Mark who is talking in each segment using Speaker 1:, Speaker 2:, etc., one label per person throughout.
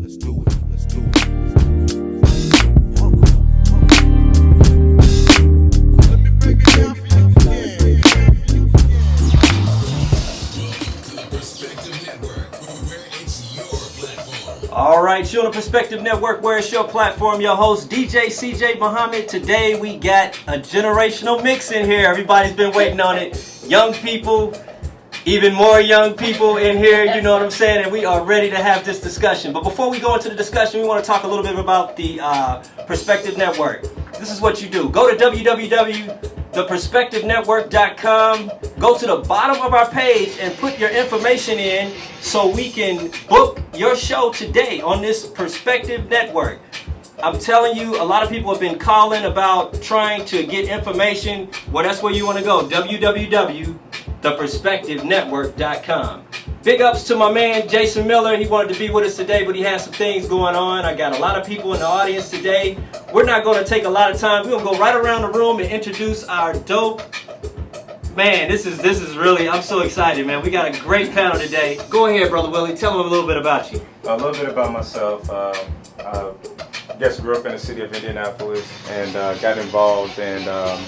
Speaker 1: Let's do it. Let's do it. Let me break it down for you again.
Speaker 2: All right, you're on the Perspective Network, where it's your platform. Your host, DJ CJ Muhammad. Today we got a generational mix in here. Everybody's been waiting on it. Young people, even more young people in here, you know what I'm saying? And we are ready to have this discussion. But before we go into the discussion, we want to talk a little bit about the Perspective Network. This is what you do. Go to www.theperspectivenetwork.com. Go to the bottom of our page and put your information in so we can book your show today on this Perspective Network. I'm telling you, a lot of people have been calling about trying to get information. Well, that's where you want to go. www.theperspectivenetwork.com. Big ups to my man, Jason Miller. He wanted to be with us today, but he has some things going on. I got a lot of people in the audience today. We're not going to take a lot of time. We're going to go right around the room and introduce our dope. Man, this is really, I'm so excited, man. We got a great panel today. Go ahead, Brother Willie. Tell them a little bit about you.
Speaker 3: A little bit about myself. I guess grew up in the city of Indianapolis and got involved in an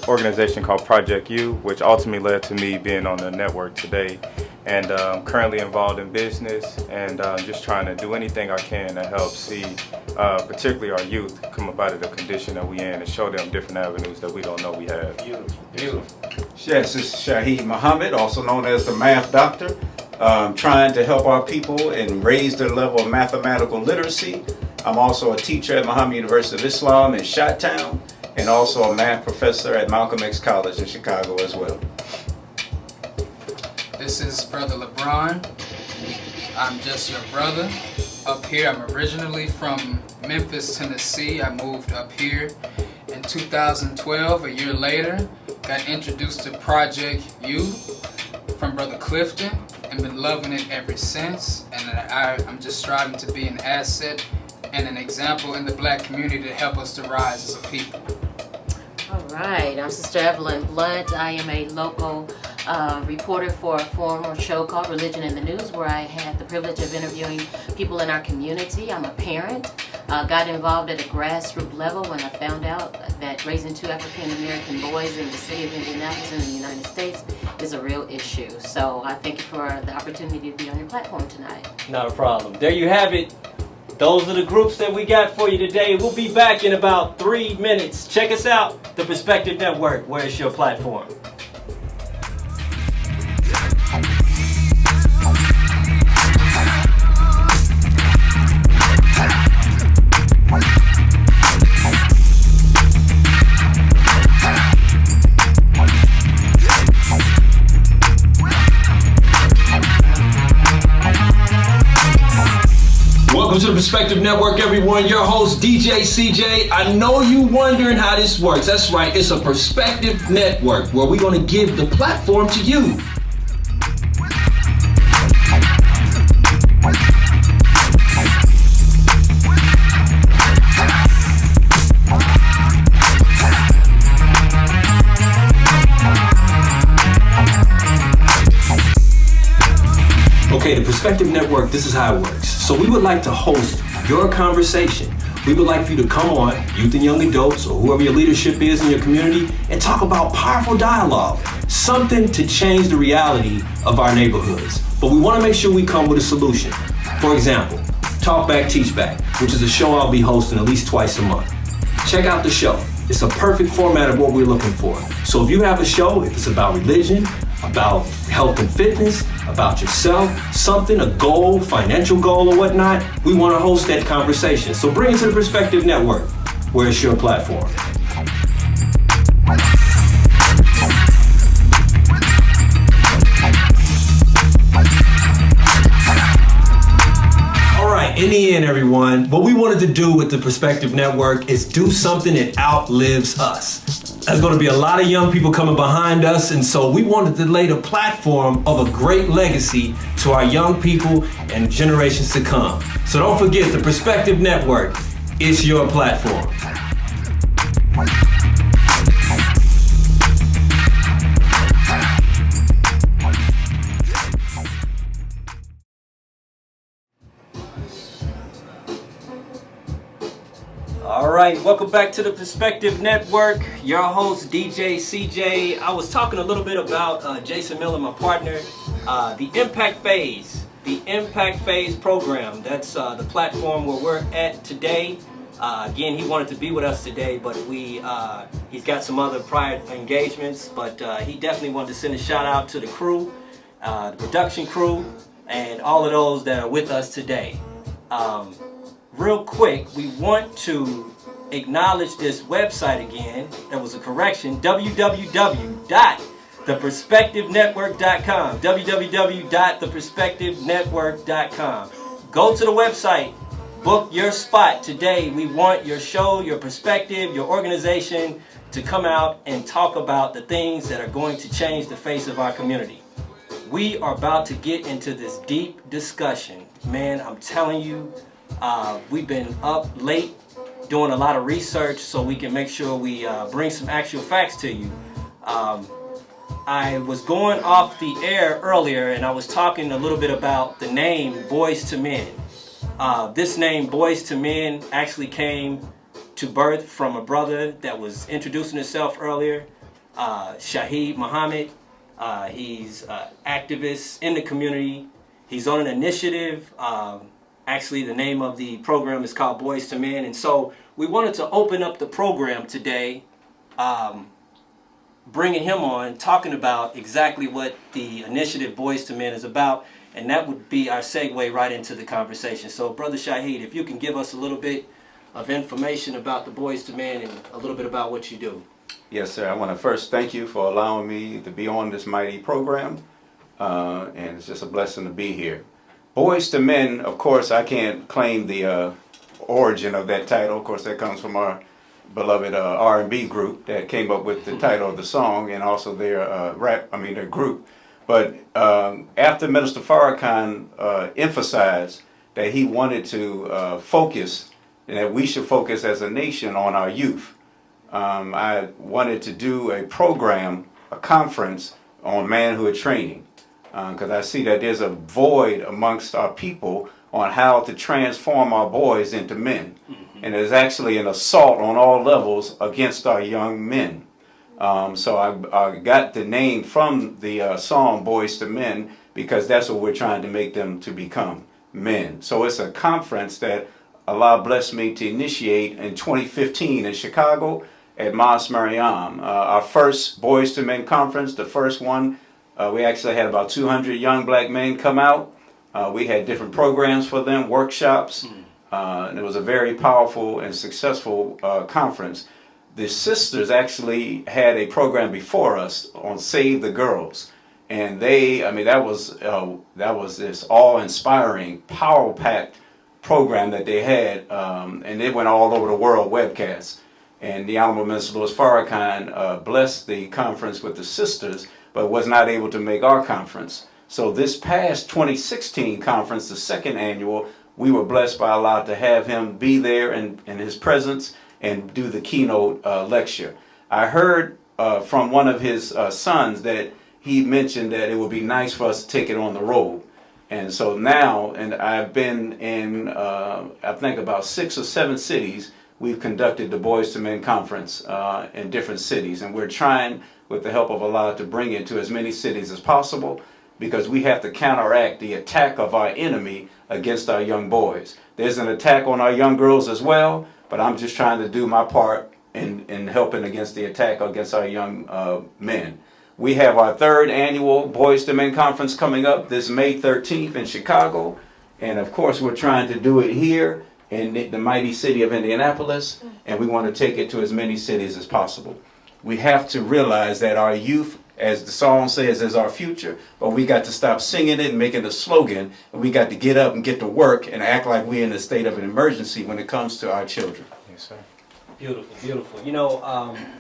Speaker 3: organization called Project Y.O.U, which ultimately led to me being on the network today. And currently involved in business and just trying to do anything I can to help see particularly our youth come up out of the condition that we in and show them different avenues that we don't know we have.
Speaker 4: Beautiful. Yes, this is Shaheed Muhammad, also known as the Math Doctor, trying to help our people and raise their level of mathematical literacy. I'm also a teacher at Muhammad University of Islam in Chi-Town and also a math professor at Malcolm X College in Chicago as well.
Speaker 5: This is Brother LeBron. I'm just your brother up here. I'm originally from Memphis, Tennessee. I moved up here in 2012. A year later, got introduced to Project Y.O.U from Brother Clifton and been loving it ever since. And I'm just striving to be an asset and an example in the black community to help us to rise as a people.
Speaker 6: All right, I'm Sister Evelyn Blunt. I am a local reporter for a former show called Religion in the News, where I had the privilege of interviewing people in our community. I'm a parent. Got involved at a grassroots level when I found out that raising two African American boys in the city of Indianapolis in the United States is a real issue. So I thank you for the opportunity to be on your platform tonight.
Speaker 2: Not a problem. There you have it. Those are the groups that we got for you today. We'll be back in about 3 minutes. Check us out, the Perspective Network, where it's your platform. Welcome to the Perspective Network, everyone. Your host, DJ CJ. I know you wondering how this works. That's right. It's a Perspective Network where we're going to give the platform to you. Okay, the Perspective Network, this is how it works. So we would like to host your conversation. We would like for you to come on, youth and young adults, or whoever your leadership is in your community, and talk about powerful dialogue, something to change the reality of our neighborhoods. But we want to make sure we come with a solution. For example, TalkBack-TeachBack, which is a show I'll be hosting at least twice a month. Check out the show. It's a perfect format of what we're looking for. So if you have a show, if it's about religion, about health and fitness, about yourself, something, a goal, financial goal or whatnot, we want to host that conversation. So bring it to the Perspective Network, where it's your platform. All right, in the end, everyone, what we wanted to do with the Perspective Network is do something that outlives us. There's going to be a lot of young people coming behind us, and so we wanted to lay the platform of a great legacy to our young people and generations to come. So don't forget, the Perspective Network is your platform. right, welcome back to the Perspective Network. Your host, DJ CJ. I was talking a little bit about Jason Miller, my partner, the Impact Phase. The Impact Phase program. That's the platform where we're at today. Again, he wanted to be with us today, but he's got some other prior engagements, but he definitely wanted to send a shout out to the crew, the production crew, and all of those that are with us today. Real quick, we want to acknowledge this website again. There was a correction, www.theperspectivenetwork.com, www.theperspectivenetwork.com. Go to the website, book your spot today. We want your show, your perspective, your organization to come out and talk about the things that are going to change the face of our community. We are about to get into this deep discussion. Man, I'm telling you, we've been up late doing a lot of research so we can make sure we bring some actual facts to you. I was going off the air earlier and I was talking a little bit about the name Boys to Men. This name Boys to Men actually came to birth from a brother that was introducing himself earlier, Shaheed Muhammad. He's an activist in the community. He's on an initiative. Actually, the name of the program is called Boys to Men. And so we wanted to open up the program today, bringing him on, talking about exactly what the initiative Boys to Men is about. And that would be our segue right into the conversation. So, Brother Shaheed, if you can give us a little bit of information about the Boys to Men and a little bit about what you do.
Speaker 4: Yes, sir. I want to first thank you for allowing me to be on this mighty program. And it's just a blessing to be here. Boys to Men, of course, I can't claim the origin of that title. Of course, that comes from our beloved R&B group that came up with the title of the song and also their their group. But after Minister Farrakhan emphasized that he wanted to focus, and that we should focus as a nation on our youth, I wanted to do a program, a conference on manhood training. Because I see that there's a void amongst our people on how to transform our boys into men. Mm-hmm. And there's actually an assault on all levels against our young men. So I got the name from the song Boys to Men because that's what we're trying to make them to become, men. So it's a conference that Allah blessed me to initiate in 2015 in Chicago at Mas Mariam. Our first Boys to Men conference, the first one. We actually had about 200 young black men come out. We had different programs for them, workshops, and it was a very powerful and successful conference. The sisters actually had a program before us on Save the Girls, and that was this awe-inspiring, power-packed program that they had, and it went all over the world, webcasts. And the Honorable Minister Louis Farrakhan blessed the conference with the sisters, but was not able to make our conference. So this past 2016 conference, the second annual, we were blessed by Allah to have him be there in his presence and do the keynote lecture. I heard from one of his sons that he mentioned that it would be nice for us to take it on the road. And so now, and I've been in, I think about 6 or 7 cities, we've conducted the Boys to Men conference in different cities. And we're trying, with the help of Allah, to bring it to as many cities as possible because we have to counteract the attack of our enemy against our young boys. There's an attack on our young girls as well, but I'm just trying to do my part in helping against the attack against our young men. We have our 3rd annual Boys to Men conference coming up this May 13th in Chicago. And of course, we're trying to do it here in the mighty city of Indianapolis, and we want to take it to as many cities as possible. We have to realize that our youth, as the song says, is our future, but we got to stop singing it and making it a slogan, and we got to get up and get to work and act like we're in a state of an emergency when it comes to our children.
Speaker 3: Yes, sir.
Speaker 2: Beautiful, beautiful. You know,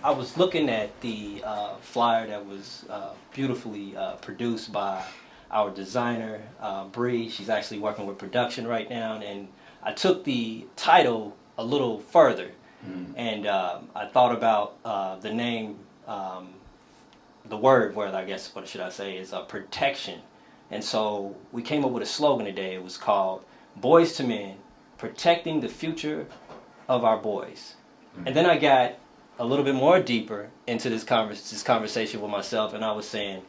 Speaker 2: I was looking at the flyer that was beautifully produced by our designer, Bree. She's actually working with production right now, and I took the title a little further, and I thought about the name, the word, I guess, what should I say, is protection. And so we came up with a slogan today. It was called Boys to Men, Protecting the Future of Our Boys. And then I got a little bit more deeper into this conversation with myself, and I was saying,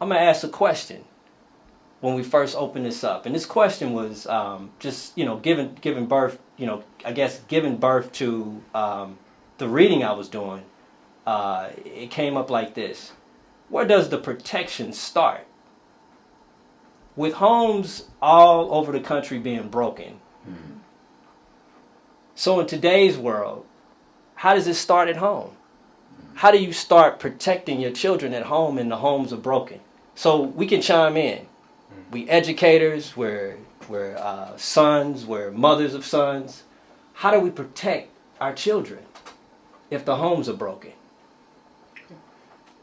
Speaker 2: I'm going to ask a question when we first opened this up. And this question was just, giving birth, giving birth to the reading I was doing. It came up like this. Where does the protection start? With homes all over the country being broken. Mm-hmm. So in today's world, how does it start at home? How do you start protecting your children at home and the homes are broken? So we can chime in. We educators, we're sons, we're mothers of sons. How do we protect our children if the homes are broken?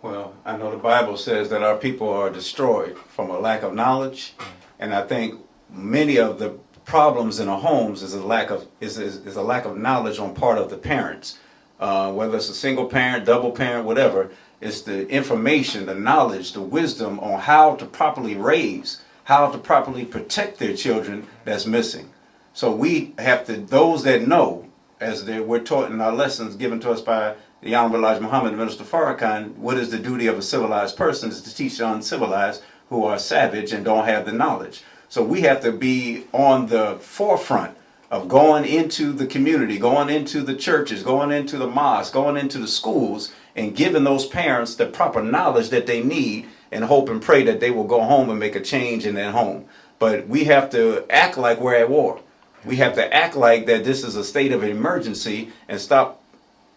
Speaker 4: Well, I know the Bible says that our people are destroyed from a lack of knowledge, and I think many of the problems in our homes is a lack of knowledge on part of the parents. Whether it's a single parent, double parent, whatever, it's the information, the knowledge, the wisdom on how to properly raise, how to properly protect their children that's missing. So we have to, those that know, as we're taught in our lessons given to us by the Honorable Elijah Muhammad and Minister Farrakhan, what is the duty of a civilized person is to teach the uncivilized who are savage and don't have the knowledge. So we have to be on the forefront of going into the community, going into the churches, going into the mosques, going into the schools, and giving those parents the proper knowledge that they need, and hope and pray that they will go home and make a change in their home. But we have to act like we're at war. We have to act like that this is a state of emergency and stop,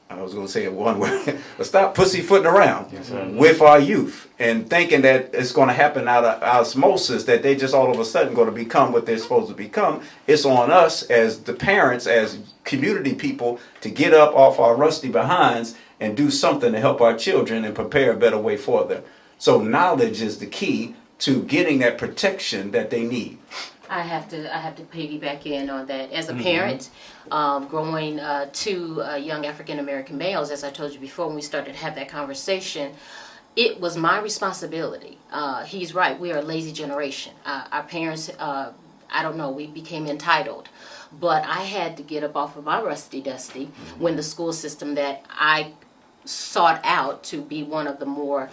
Speaker 4: I was going to say it one way, but stop pussyfooting around with our youth and thinking that it's going to happen out of osmosis, that they just all of a sudden going to become what they're supposed to become. It's on us as the parents, as community people, to get up off our rusty behinds and do something to help our children and prepare a better way for them. So knowledge is the key to getting that protection that they need.
Speaker 6: I have to piggyback in on that. As a parent, growing two young African American males, as I told you before when we started to have that conversation, it was my responsibility. He's right, we are a lazy generation. Our parents, I don't know, we became entitled. But I had to get up off of my rusty dusty when the school system that I sought out to be one of the more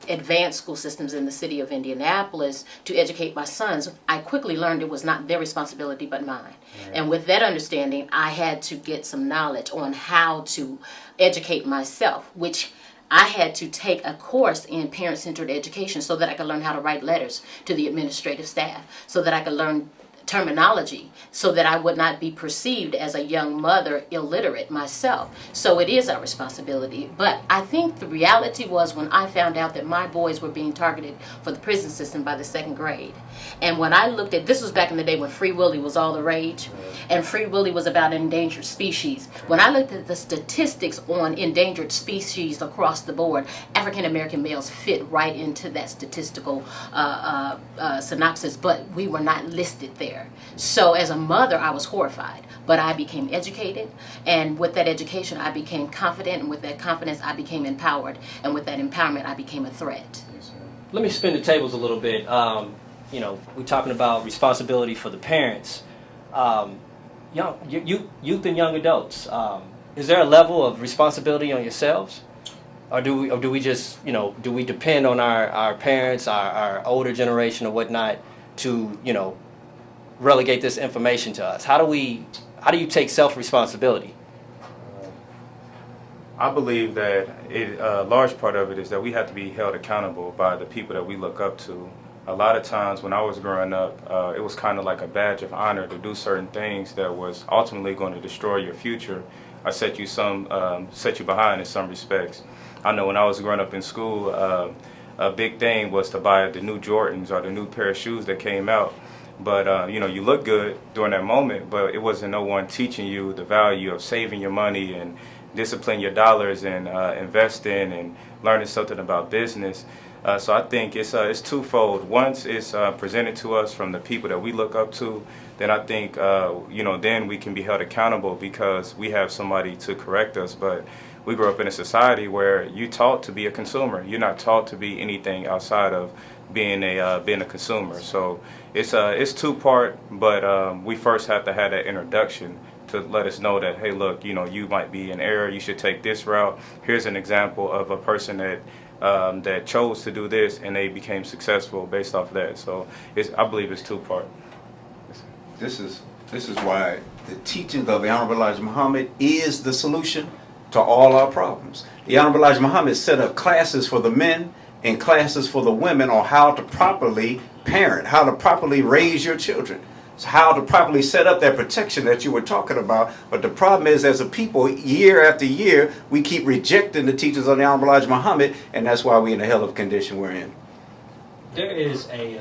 Speaker 6: advanced school systems in the city of Indianapolis to educate my sons, I quickly learned it was not their responsibility but mine. Right. And with that understanding, I had to get some knowledge on how to educate myself, which I had to take a course in parent-centered education so that I could learn how to write letters to the administrative staff, so that I could learn terminology, so that I would not be perceived as a young mother illiterate myself. So it is our responsibility. But I think the reality was when I found out that my boys were being targeted for the prison system by the second grade. And when I looked at, this was back in the day when Free Willy was all the rage, and Free Willy was about endangered species. When I looked at the statistics on endangered species across the board, African American males fit right into that statistical synopsis, but we were not listed there. So as a mother, I was horrified, but I became educated, and with that education, I became confident, and with that confidence, I became empowered, and with that empowerment, I became a threat.
Speaker 2: Let me spin the tables a little bit. We're talking about responsibility for the parents. Youth and young adults. Is there a level of responsibility on yourselves, or do we just do we depend on our parents, our older generation or whatnot to relegate this information to us? How do you take self-responsibility?
Speaker 3: I believe that a large part of it is that we have to be held accountable by the people that we look up to. A lot of times when I was growing up, it was kind of like a badge of honor to do certain things that was ultimately going to destroy your future or set you behind in some respects. I know when I was growing up in school, a big thing was to buy the new Jordans or the new pair of shoes that came out. But, you look good during that moment, but it wasn't no one teaching you the value of saving your money and discipline your dollars and investing and learning something about business. So I think it's twofold. Once it's presented to us from the people that we look up to, then I think, then we can be held accountable because we have somebody to correct us. But we grew up in a society where you're taught to be a consumer. You're not taught to be anything outside of being a consumer. So it's two-part, but we first have to have that introduction to let us know that, hey, look, you might be in error. You should take this route. Here's an example of a person that that chose to do this and they became successful based off of that. So I believe it's two-part.
Speaker 4: This is why the teachings of the Honorable Elijah Muhammad is the solution to all our problems. The Honorable Elijah Muhammad set up classes for the men and classes for the women on how to properly parent, how to properly raise your children, how to properly set up that protection that you were talking about. But the problem is, as a people, year after year, we keep rejecting the teachings of the Honorable Elijah Muhammad, and that's why we're in the hell of condition we're in.
Speaker 7: There is I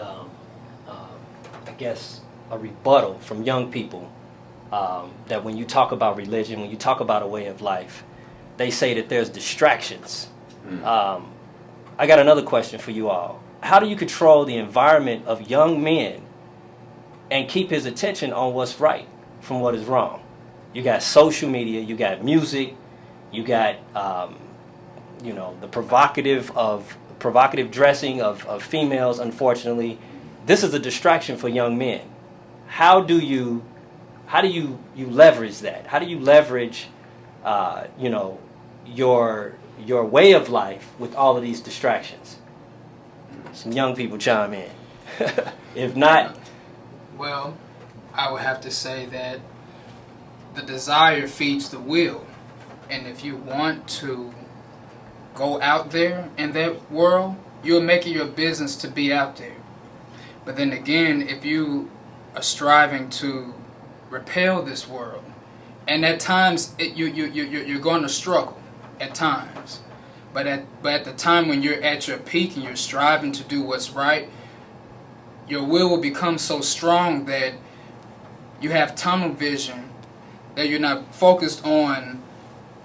Speaker 7: guess, a rebuttal from young people that when you talk about religion, when you talk about a way of life, they say that there's distractions. I got another question for you all. How do you control the environment of young men and keep his attention on what's right from what is wrong? You got social media, you got music, you got the provocative dressing of females. Unfortunately, this is a distraction for young men. How do you leverage that? How do you leverage your way of life with all of these distractions? Some young people chime in. If not,
Speaker 5: well, I would have to say that the desire feeds the will. And if you want to go out there in that world, you'll make it your business to be out there. But then again, if you are striving to repel this world, and at times you're going to struggle at times. But at the time when you're at your peak and you're striving to do what's right, your will become so strong that you have tunnel vision, that you're not focused on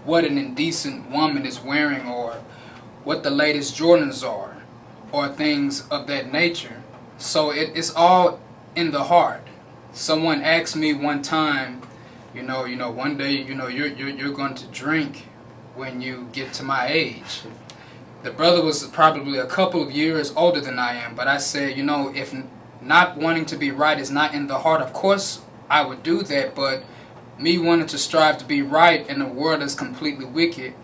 Speaker 5: what an indecent woman is wearing or what the latest Jordans are or things of that nature. So it's all in the heart. Someone asked me one time, one day, you're going to drink when you get to my age. The brother was probably a couple of years older than I am, but I said, if not wanting to be right is not in the heart, of course I would do that, but me wanting to strive to be right in a world that's completely wicked,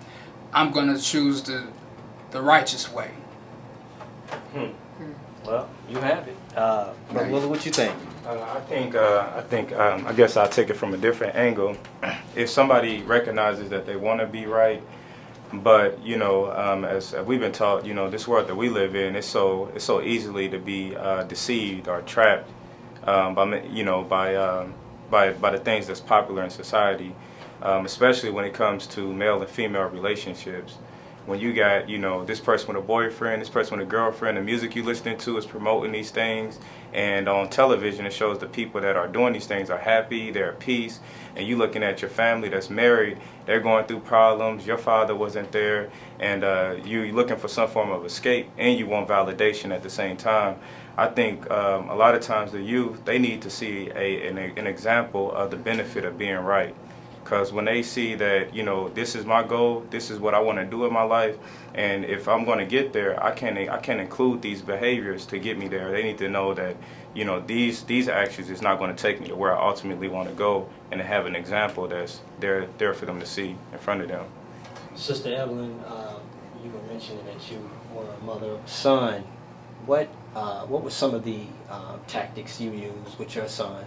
Speaker 5: I'm going to choose the righteous way.
Speaker 7: Well, you have it. Brother Willie, what you think?
Speaker 3: I guess I'll take it from a different angle. If somebody recognizes that they want to be right, but as we've been taught, this world that we live in, it's so easily to be deceived or trapped by the things that's popular in society, especially when it comes to male and female relationships. When you got, this person with a boyfriend, this person with a girlfriend, the music you listening to is promoting these things, and on television it shows the people that are doing these things are happy, they're at peace, and you looking at your family that's married, they're going through problems, your father wasn't there, and you're looking for some form of escape, and you want validation at the same time. I think a lot of times the youth, they need to see an example of the benefit of being right. Because when they see that, this is my goal, this is what I want to do in my life, and if I'm going to get there, I can't include these behaviors to get me there. They need to know that, these actions is not going to take me to where I ultimately want to go, and to have an example that's there for them to see in front of them.
Speaker 7: Sister Evelyn, you were mentioning that you were a mother of a son. What were some of the tactics you used with your son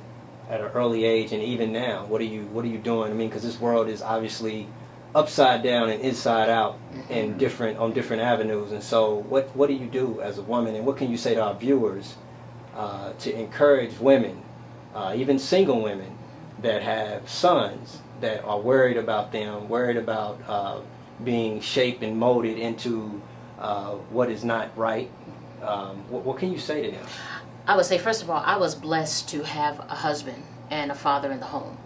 Speaker 7: at an early age, and even now? What are you doing? I mean, because this world is obviously upside down and inside out, and on different avenues. And so, what do you do as a woman, and what can you say to our viewers to encourage women, even single women, that have sons that are worried about them, worried about being shaped and molded into what is not right? What can you say to them?
Speaker 6: I would say, first of all, I was blessed to have a husband and a father in the home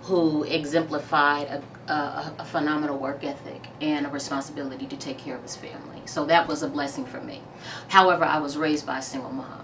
Speaker 6: who exemplified a phenomenal work ethic and a responsibility to take care of his family. So that was a blessing for me. However, I was raised by a single mom.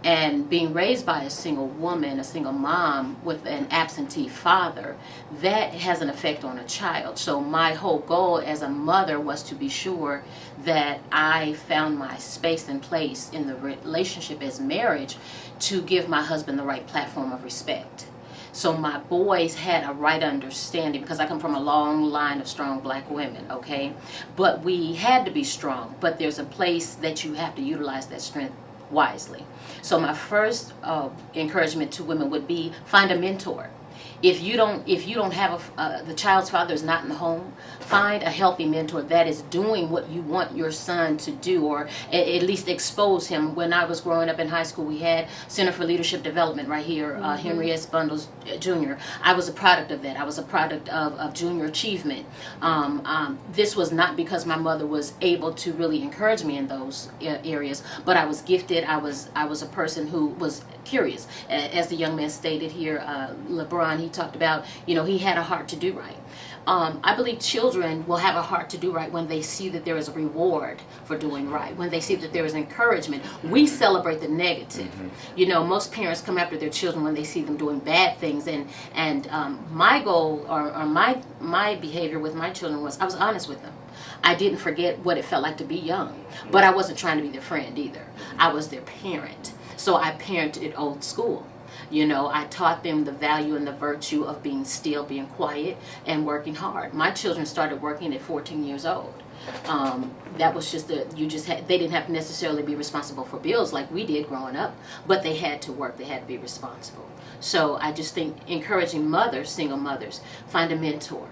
Speaker 6: And being raised by a single woman, a single mom with an absentee father, that has an effect on a child. So my whole goal as a mother was to be sure that I found my space and place in the relationship as marriage to give my husband the right platform of respect. So my boys had a right understanding, because I come from a long line of strong black women, okay? But we had to be strong, but there's a place that you have to utilize that strength wisely. So my first encouragement to women would be find a mentor. If you don't have the child's father is not in the home, find a healthy mentor that is doing what you want your son to do, or at least expose him. When I was growing up in high school, we had Center for Leadership Development right here, Henry S. Bundles Jr. I was a product of that. I was a product of junior achievement. This was not because my mother was able to really encourage me in those areas, but I was gifted. I was a person who was curious. As the young man stated here, LeBron, he talked about, he had a heart to do right. I believe children will have a heart to do right when they see that there is a reward for doing right, when they see that there is encouragement. We celebrate the negative. Most parents come after their children when they see them doing bad things, and my goal or my behavior with my children was I was honest with them. I didn't forget what it felt like to be young, but I wasn't trying to be their friend either. I was their parent. So I parented old school. I taught them the value and the virtue of being still, being quiet, and working hard. My children started working at 14 years old. That was just they didn't have to necessarily be responsible for bills like we did growing up, but they had to work, they had to be responsible. So I just think encouraging mothers, single mothers, find a mentor.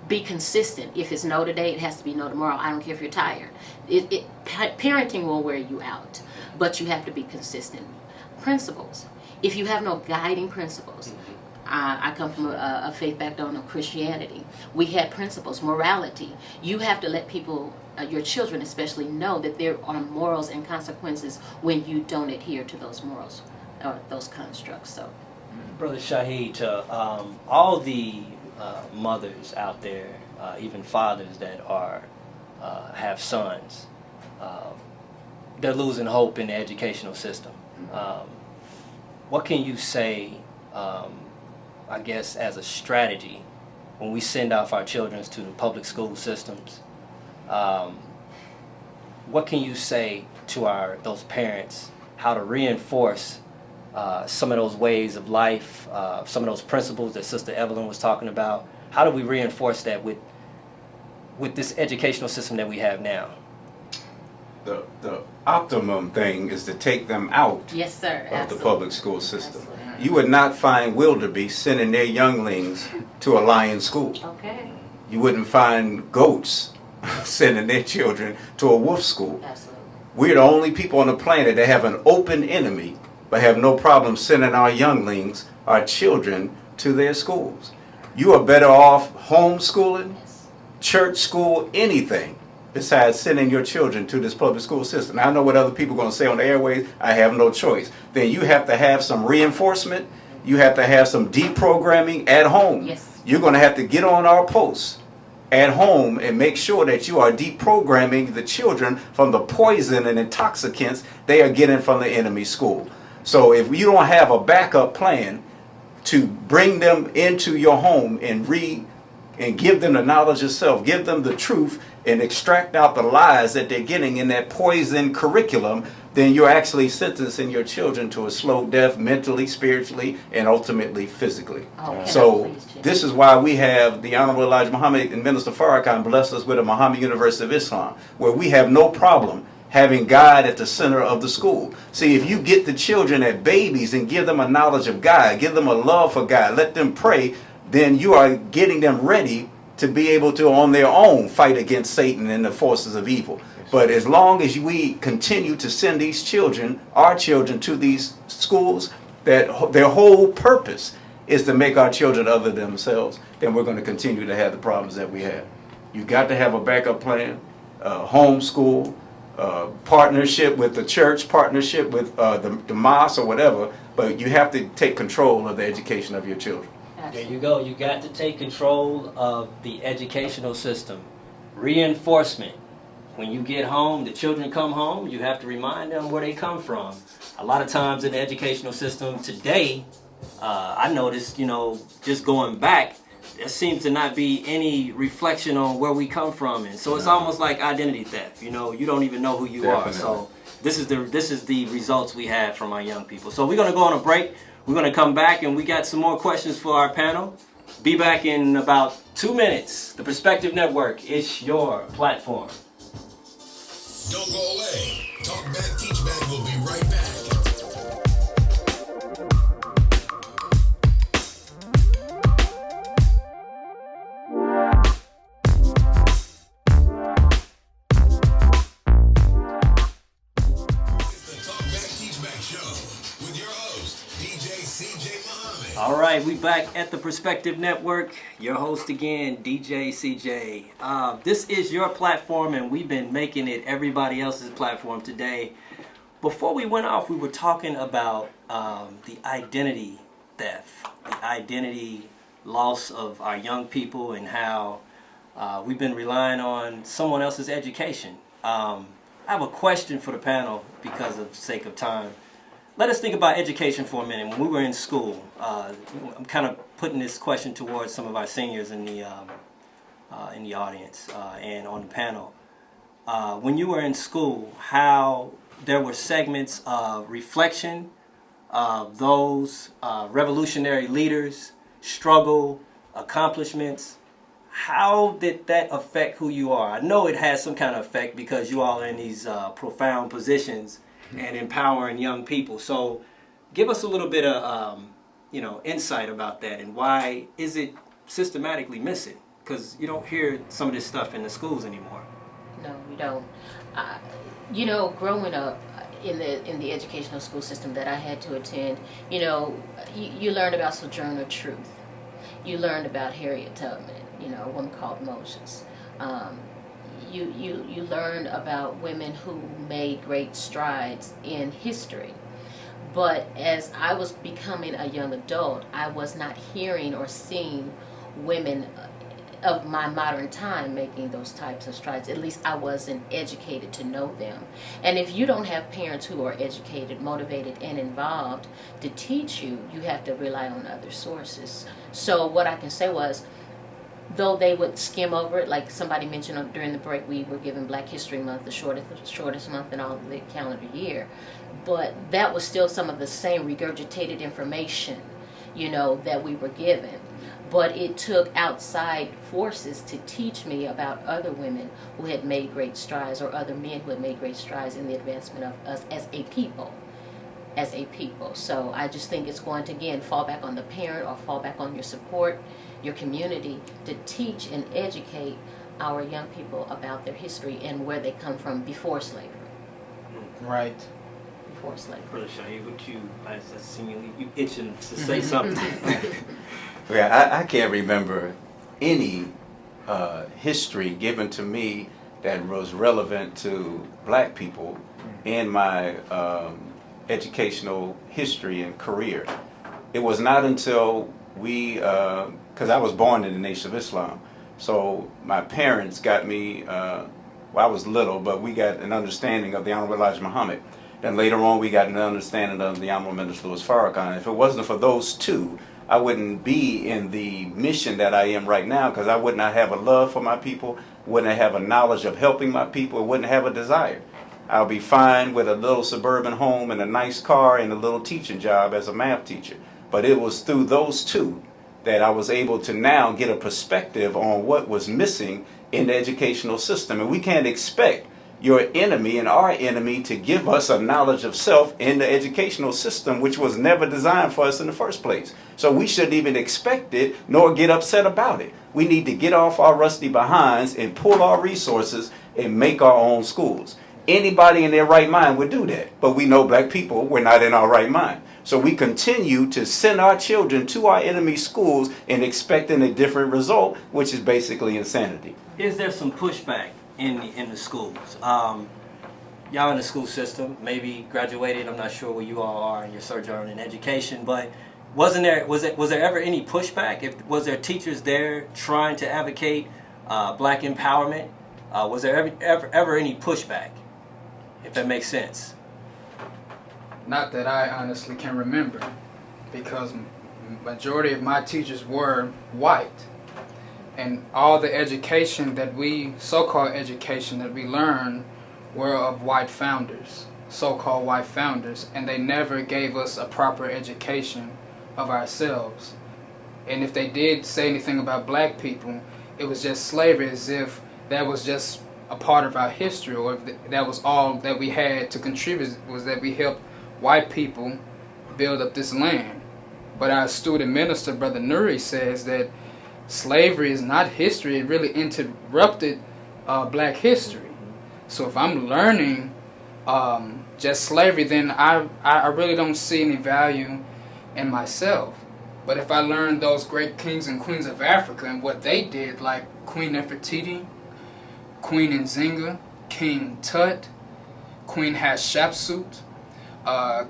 Speaker 6: Be consistent. If it's no today, it has to be no tomorrow. I don't care if you're tired. Parenting will wear you out, but you have to be consistent. Principles. If you have no guiding principles, I come from a faith background of Christianity. We had principles, morality. You have to let people, your children especially, know that there are morals and consequences when you don't adhere to those morals or those constructs. So,
Speaker 7: Brother Shahid, to all the mothers out there, even fathers that have sons, they're losing hope in the educational system. What can you say, I guess, as a strategy when we send off our children to the public school systems? What can you say to those parents how to reinforce some of those ways of life, some of those principles that Sister Evelyn was talking about? How do we reinforce that with this educational system that we have now?
Speaker 4: The optimum thing is to take them out
Speaker 6: yes, sir.
Speaker 4: of the public school system. Absolutely. You would not find wildebeest sending their younglings to a lion school.
Speaker 6: Okay.
Speaker 4: You wouldn't find goats sending their children to a wolf school.
Speaker 6: Absolutely.
Speaker 4: We're the only people on the planet that have an open enemy but have no problem sending our younglings, our children, to their schools. You are better off homeschooling, church school, anything, besides sending your children to this public school system. Now, I know what other people are going to say on the airways. I have no choice. Then you have to have some reinforcement. You have to have some deprogramming at home.
Speaker 6: Yes.
Speaker 4: You're going to have to get on our posts at home and make sure that you are deprogramming the children from the poison and intoxicants they are getting from the enemy school. So if you don't have a backup plan to bring them into your home and give them the knowledge of self, give them the truth, and extract out the lies that they're getting in that poison curriculum, then you're actually sentencing your children to a slow death mentally, spiritually, and ultimately physically. So this is why we have the Honorable Elijah Muhammad and Minister Farrakhan blessed us with a Muhammad University of Islam, where we have no problem having God at the center of the school. See, if you get the children at babies and give them a knowledge of God, give them a love for God, let them pray, then you are getting them ready to be able to, on their own, fight against Satan and the forces of evil. But as long as we continue to send these children, our children, to these schools, that their whole purpose is to make our children other than themselves, then we're going to continue to have the problems that we have. You've got to have a backup plan, homeschool, partnership with the church, partnership with the mosque or whatever, but you have to take control of the education of your children.
Speaker 7: There you go. You got to take control of the educational system. Reinforcement. When you get home, the children come home, you have to remind them where they come from. A lot of times in the educational system today, I noticed, just going back, there seems to not be any reflection on where we come from. And so it's almost like identity theft. You don't even know who you are. So this is the results we have from our young people. So we're going to go on a break. We're going to come back and we got some more questions for our panel. Be back in about 2 minutes. The Perspective Network, it's your platform.
Speaker 8: Don't go away. Talk Back, Teach Back will be right back.
Speaker 7: All right, we back at the Perspective Network. Your host again, DJ CJ. This is your platform, and we've been making it everybody else's platform today. Before we went off, we were talking about the identity theft, the identity loss of our young people, and how we've been relying on someone else's education. I have a question for the panel because of the sake of time. Let us think about education for a minute. When we were in school, I'm kind of putting this question towards some of our seniors in the audience and on the panel. When you were in school, how there were segments of reflection of those revolutionary leaders, struggle, accomplishments. How did that affect who you are? I know it has some kind of effect because you all are in these profound positions and empowering young people. So give us a little bit of insight about that, and why is it systematically missing? Because you don't hear some of this stuff in the schools anymore.
Speaker 6: No, we don't. Growing up in the educational school system that I had to attend, you learned about Sojourner Truth. You learned about Harriet Tubman, a woman called Moses. You learned about women who made great strides in history. But as I was becoming a young adult, I was not hearing or seeing women of my modern time making those types of strides. At least I wasn't educated to know them. And if you don't have parents who are educated, motivated, and involved to teach you, you have to rely on other sources. So what I can say was, though they would skim over it, like somebody mentioned during the break, we were given Black History Month, the shortest month in all of the calendar year. But that was still some of the same regurgitated information, that we were given. But it took outside forces to teach me about other women who had made great strides, or other men who had made great strides in the advancement of us as a people. So I just think it's going to, again, fall back on the parent or fall back on your support, your community, to teach and educate our young people about their history and where they come from before slavery.
Speaker 5: Right.
Speaker 6: Before slavery.
Speaker 7: Brother Shaheed, what I seen you itching to say something.
Speaker 4: Yeah, I can't remember any history given to me that was relevant to black people in my educational history and career. It was not until because I was born in the Nation of Islam, so my parents got me, I was little, but we got an understanding of the Honorable Elijah Muhammad. Then later on we got an understanding of the Honorable Minister Louis Farrakhan. If it wasn't for those two, I wouldn't be in the mission that I am right now, because I would not have a love for my people, wouldn't have a knowledge of helping my people, wouldn't have a desire. I'll be fine with a little suburban home and a nice car and a little teaching job as a math teacher. But it was through those two that I was able to now get a perspective on what was missing in the educational system. And we can't expect your enemy and our enemy to give us a knowledge of self in the educational system, which was never designed for us in the first place. So we shouldn't even expect it nor get upset about it. We need to get off our rusty behinds and pull our resources and make our own schools. Anybody in their right mind would do that. But we know black people, we're not in our right mind. So we continue to send our children to our enemy schools and expecting a different result, which is basically insanity.
Speaker 7: Is there some pushback in the schools? Y'all in the school system, maybe graduated, I'm not sure where you all are in your sojourn in education, but was there ever any pushback? Was there teachers there trying to advocate black empowerment? Was there ever any pushback, if that makes sense?
Speaker 5: Not that I honestly can remember, because majority of my teachers were white, and all the education that we, so-called education that we learned, were of white founders. so-called white founders, and they never gave us a proper education of ourselves. And if they did say anything about black people, it was just slavery, as if that was just a part of our history, or if that was all that we had to contribute, was that we helped white people build up this land. But our student minister, Brother Nuri, says that slavery is not history. It really interrupted black history. So if I'm learning just slavery, then I really don't see any value in myself. But if I learn those great kings and queens of Africa and what they did, like Queen Nefertiti, Queen Nzinga, King Tut, Queen Hatshepsut,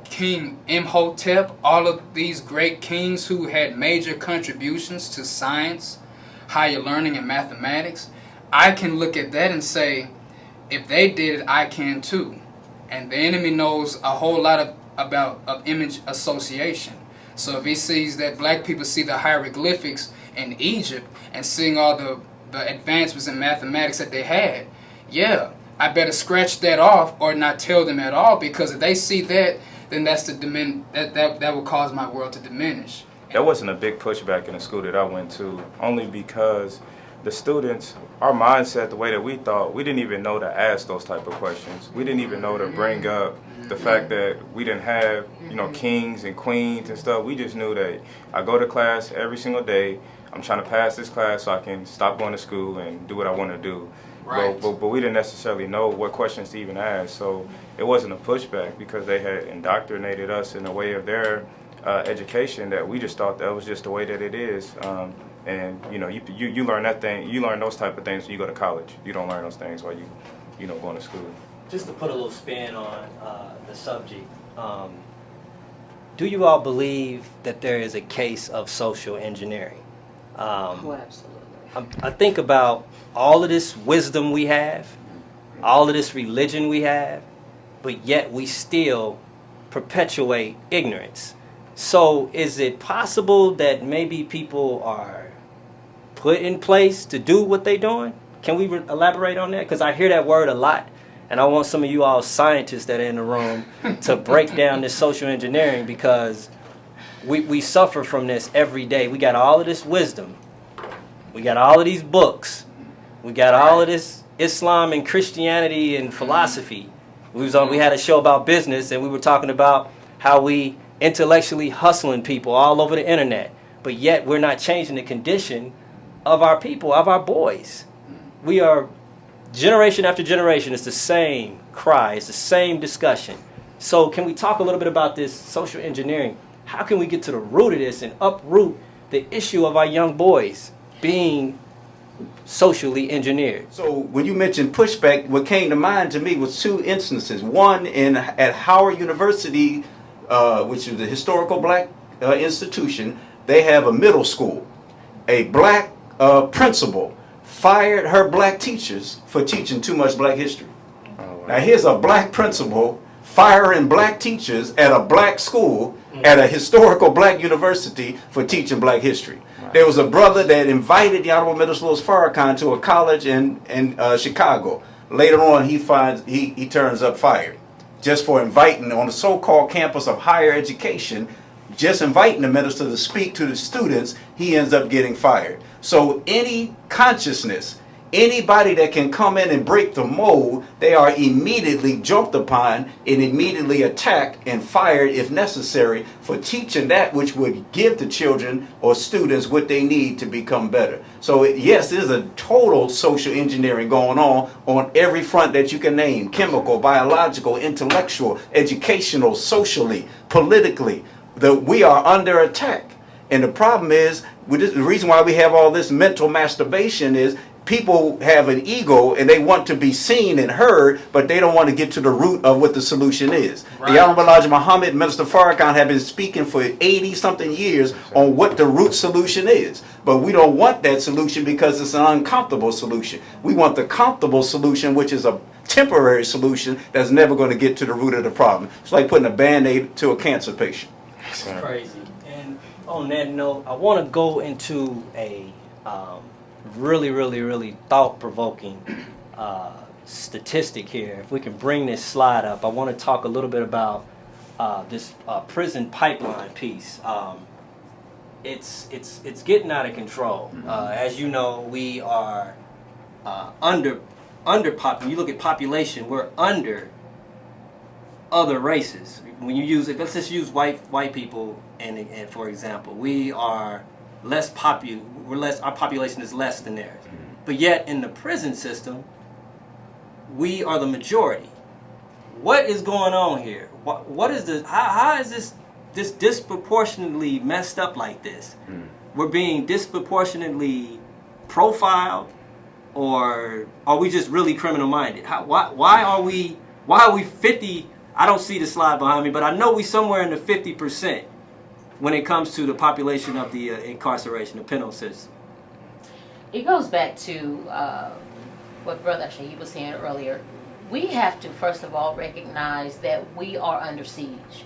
Speaker 5: King Imhotep, all of these great kings who had major contributions to science, higher learning, and mathematics, I can look at that and say, if they did it, I can too. And the enemy knows a whole lot about image association. So if he sees that black people see the hieroglyphics in Egypt and seeing all the advancements in mathematics that they had, yeah, I better scratch that off or not tell them at all, because if they see that, then that's that will cause my world to diminish.
Speaker 3: That wasn't a big pushback in the school that I went to, only because the students, our mindset, the way that we thought, we didn't even know to ask those type of questions. We didn't even know to bring up the fact that we didn't have, kings and queens and stuff. We just knew that I go to class every single day. I'm trying to pass this class so I can stop going to school and do what I want to do.
Speaker 5: Right.
Speaker 3: But we didn't necessarily know what questions to even ask. So it wasn't a pushback, because they had indoctrinated us in a way of their education that we just thought that was just the way that it is. And you learn that thing. You learn those type of things when you go to college. You don't learn those things while you going to school.
Speaker 7: Just to put a little spin on the subject, do you all believe that there is a case of social engineering?
Speaker 6: Oh, absolutely.
Speaker 7: I think about all of this wisdom we have, all of this religion we have, but yet we still perpetuate ignorance. So is it possible that maybe people are put in place to do what they're doing? Can we elaborate on that? Because I hear that word a lot, and I want some of you all scientists that are in the room to break down this social engineering, because we suffer from this every day. We got all of this wisdom. We got all of these books. We got all of this Islam and Christianity and philosophy. We had a show about business, and we were talking about how we intellectually hustling people all over the internet, but yet we're not changing the condition of our people, of our boys. We are, generation after generation, it's the same cry, it's the same discussion. So can we talk a little bit about this social engineering? How can we get to the root of this and uproot the issue of our young boys being socially engineered?
Speaker 4: So when you mentioned pushback, what came to mind to me was two instances. One at Howard University, which is a historical black institution. They have a middle school. A black principal fired her black teachers for teaching too much black history. Now here's a black principal firing black teachers at a black school at a historical black university for teaching black history. There was a brother that invited the Honorable Minister Louis Farrakhan to a college in Chicago. Later on, he turns up fired just for inviting on the so-called campus of higher education, just inviting the minister to speak to the students. He ends up getting fired. So any consciousness, anybody that can come in and break the mold, they are immediately jumped upon and immediately attacked and fired if necessary for teaching that which would give the children or students what they need to become better. So yes, there's a total social engineering going on every front that you can name: chemical, biological, intellectual, educational, socially, politically. We are under attack. And the problem is, the reason why we have all this mental masturbation is people have an ego and they want to be seen and heard, but they don't want to get to the root of what the solution is. Right. The Honorable Elijah Muhammad and Minister Farrakhan have been speaking for 80-something years on what the root solution is. But we don't want that solution because it's an uncomfortable solution. We want the comfortable solution, which is a temporary solution that's never going to get to the root of the problem. It's like putting a Band-Aid to a cancer patient.
Speaker 7: That's crazy. And on that note, I want to go into a really thought-provoking statistic here. If we can bring this slide up, I want to talk a little bit about this prison pipeline piece. It's getting out of control. As you know, we are under you look at population, we're under other races. When you use it, let's just use white people and for example, we are less our population is less than theirs. But yet in the prison system, we are the majority. What is going on here? What is this? How is this disproportionately messed up like this? We're being disproportionately profiled, or are we just really criminal minded? Why are we 50? I don't see the slide behind me, but I know we somewhere in the 50% when it comes to the population of the incarceration, the penal system.
Speaker 6: It goes back to what Brother Shaheed was saying earlier. We have to, first of all, recognize that we are under siege.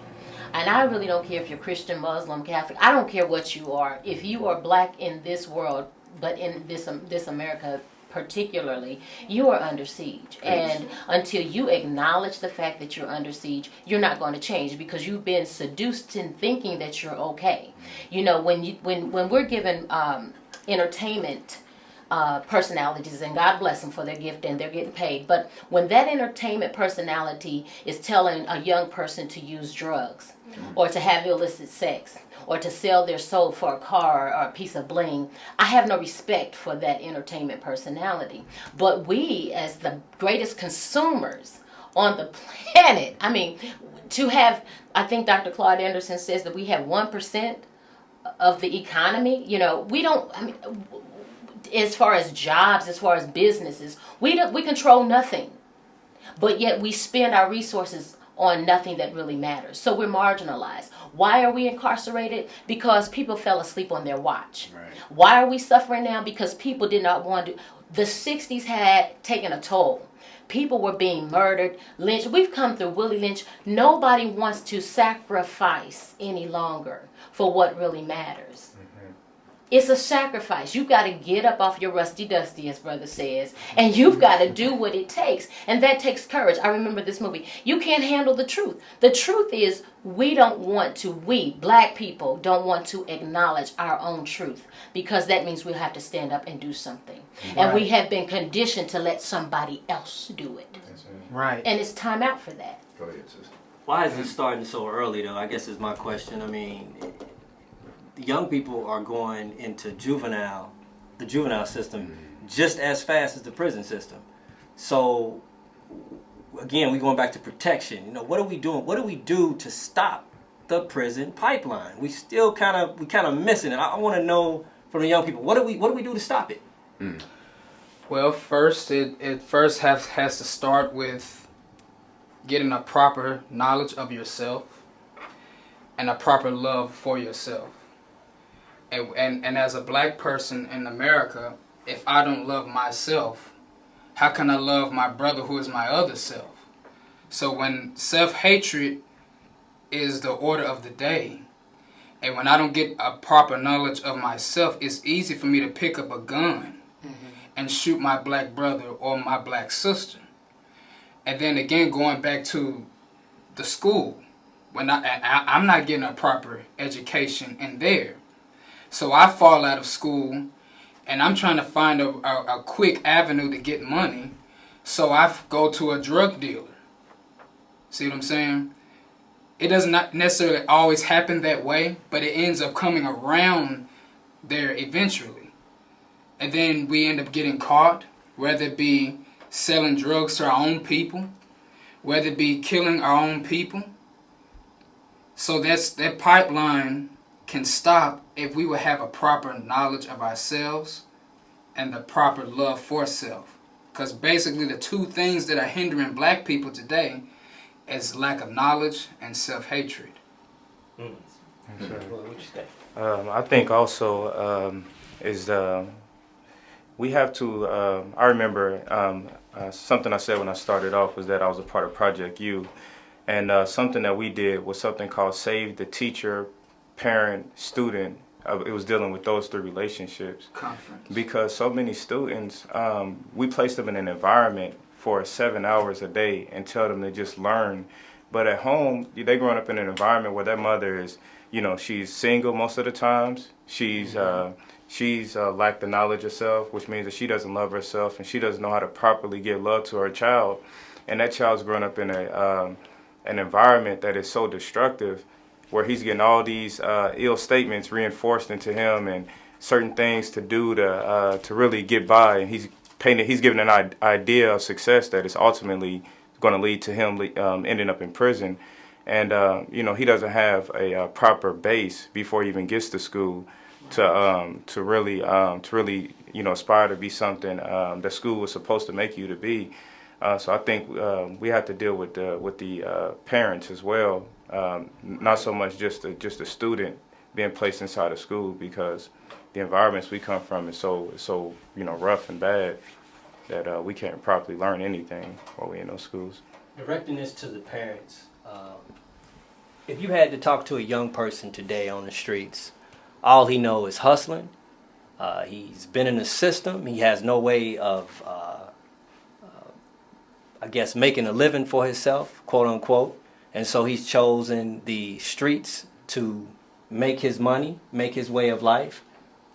Speaker 6: And I really don't care if you're Christian, Muslim, Catholic. I don't care what you are. If you are black in this world, but in this America particularly, you are under siege. And until you acknowledge the fact that you're under siege, you're not going to change, because you've been seduced in thinking that you're okay. You know, when we're given entertainment personalities, and God bless them for their gift and they're getting paid, but when that entertainment personality is telling a young person to use drugs or to have illicit sex or to sell their soul for a car or a piece of bling, I have no respect for that entertainment personality. But we, as the greatest consumers on the planet, I mean, to have, I think Dr. Claude Anderson says that we have 1% of the economy. You know, we don't, I mean, as far as jobs, as far as businesses, we control nothing. But yet we spend our resources on nothing that really matters. So we're marginalized. Why are we incarcerated? Because people fell asleep on their watch. Right. Why are we suffering now? Because people did not want to. The 60s had taken a toll. People were being murdered, lynched. We've come through Willie Lynch. Nobody wants to sacrifice any longer for what really matters. It's a sacrifice. You've got to get up off your rusty dusty, as Brother says, and you've got to do what it takes. And that takes courage. I remember this movie. You can't handle the truth. The truth is we black people don't want to acknowledge our own truth, because that means we'll have to stand up and do something. Right. And we have been conditioned to let somebody else do it.
Speaker 5: Right.
Speaker 6: And it's time out for that.
Speaker 4: Go ahead, sister.
Speaker 7: Why is it starting so early, though? I guess is my question. I mean, young people are going into the juvenile system just as fast as the prison system. So again, we're going back to protection. You know, what are we doing? What do we do to stop the prison pipeline? We still kind of missing it. I want to know from the young people, what do we do to stop it?
Speaker 5: Well, first it first has to start with getting a proper knowledge of yourself and a proper love for yourself. And as a black person in America, if I don't love myself, how can I love my brother who is my other self? So when self-hatred is the order of the day, and when I don't get a proper knowledge of myself, it's easy for me to pick up a gun and shoot my black brother or my black sister. And then again, going back to the school, when I'm not getting a proper education in there. So I fall out of school, and I'm trying to find a quick avenue to get money, so I go to a drug dealer. See what I'm saying? It does not necessarily always happen that way, but it ends up coming around there eventually. And then we end up getting caught, whether it be selling drugs to our own people, whether it be killing our own people. So that pipeline can stop if we would have a proper knowledge of ourselves and the proper love for self. Because basically the two things that are hindering black people today is lack of knowledge and self-hatred.
Speaker 3: What you think? I think also we have to, I remember something I said when I started off was that I was a part of Project U, and something that we did was something called Save the Teacher, Parent, Student. It was dealing with those three relationships.
Speaker 5: Conference.
Speaker 3: Because so many students, we placed them in an environment for 7 hours a day and tell them to just learn. But at home, they growing up in an environment where their mother is, she's single most of the times. She's lacked the knowledge of self, which means that she doesn't love herself and she doesn't know how to properly give love to her child. And that child's growing up in an environment that is so destructive, where he's getting all these ill statements reinforced into him and certain things to do to really get by. And he's given an idea of success that is ultimately going to lead to him ending up in prison. And he doesn't have a proper base before he even gets to school to really aspire to be something that school was supposed to make you to be. So I think we have to deal with the parents as well, not so much just a student being placed inside of school, because the environments we come from is so rough and bad that we can't properly learn anything while we're in those schools.
Speaker 7: Directing this to the parents, if you had to talk to a young person today on the streets, all he knows is hustling. He's been in the system. He has no way of, making a living for himself, quote unquote. And so he's chosen the streets to make his money, make his way of life.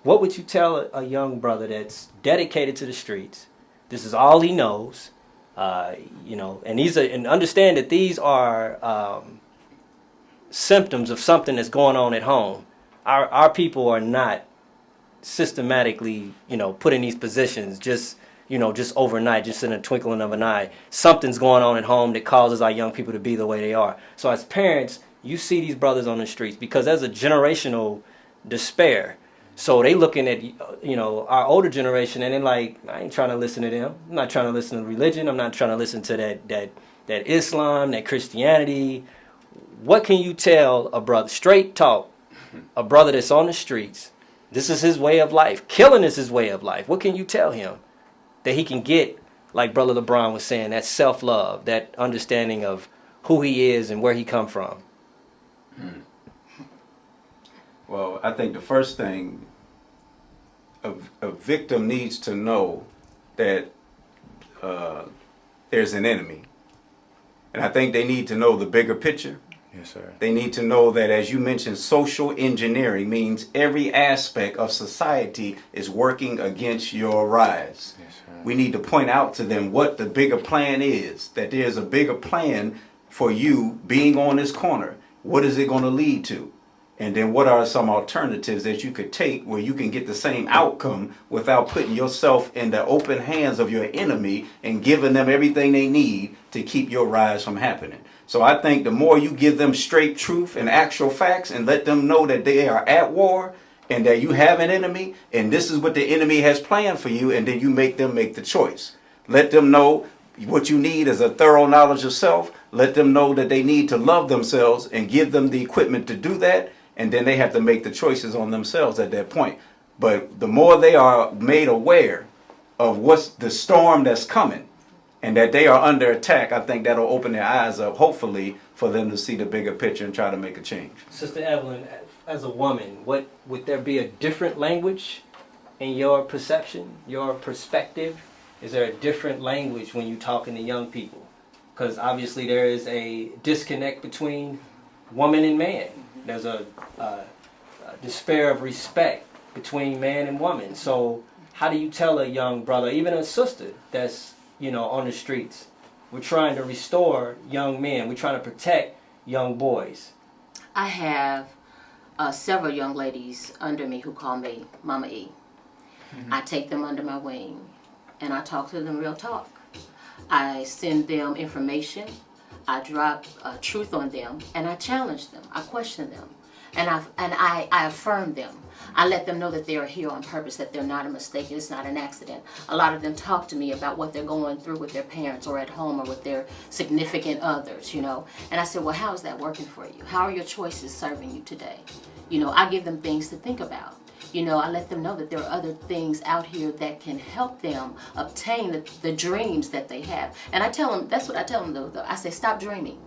Speaker 7: What would you tell a young brother that's dedicated to the streets? This is all he knows, and understand that these are symptoms of something that's going on at home. Our people are not systematically, put in these positions just overnight, just in a twinkling of an eye. Something's going on at home that causes our young people to be the way they are. So as parents, you see these brothers on the streets because there's a generational despair. So they looking at, our older generation, and they're like, I ain't trying to listen to them. I'm not trying to listen to religion. I'm not trying to listen to that Islam, that Christianity. What can you tell a brother, straight talk, a brother that's on the streets? This is his way of life. Killing is his way of life. What can you tell him that he can get, like Brother LeBron was saying, that self-love, that understanding of who he is and where he come from?
Speaker 4: Well, I think the first thing, a victim needs to know that there's an enemy. And I think they need to know the bigger picture.
Speaker 3: Yes, sir.
Speaker 4: They need to know that, as you mentioned, social engineering means every aspect of society is working against your rise.
Speaker 3: Yes, sir.
Speaker 4: We need to point out to them what the bigger plan is, that there's a bigger plan for you being on this corner. What is it going to lead to? And then what are some alternatives that you could take where you can get the same outcome without putting yourself in the open hands of your enemy and giving them everything they need to keep your rise from happening? So I think the more you give them straight truth and actual facts and let them know that they are at war and that you have an enemy and this is what the enemy has planned for you, and then you make them make the choice. Let them know what you need is a thorough knowledge of self. Let them know that they need to love themselves and give them the equipment to do that. And then they have to make the choices on themselves at that point. But the more they are made aware of what's the storm that's coming and that they are under attack, I think that'll open their eyes up, hopefully, for them to see the bigger picture and try to make a change.
Speaker 7: Sister Evelyn, as a woman, would there be a different language in your perception, your perspective? Is there a different language when you're talking to young people? Because obviously there is a disconnect between woman and man. There's a despair of respect between man and woman. So how do you tell a young brother, even a sister that's, on the streets, we're trying to restore young men, we're trying to protect young boys?
Speaker 6: I have several young ladies under me who call me Mama E. Mm-hmm. I take them under my wing and I talk to them real talk. I send them information. I drop truth on them, and I challenge them. I question them, and I affirm them. I let them know that they are here on purpose, that they're not a mistake, it's not an accident. A lot of them talk to me about what they're going through with their parents or at home or with their significant others, And I said, well, how is that working for you? How are your choices serving you today? I give them things to think about. I let them know that there are other things out here that can help them obtain the dreams that they have. And I tell them, that's what I tell them though. I say, stop dreaming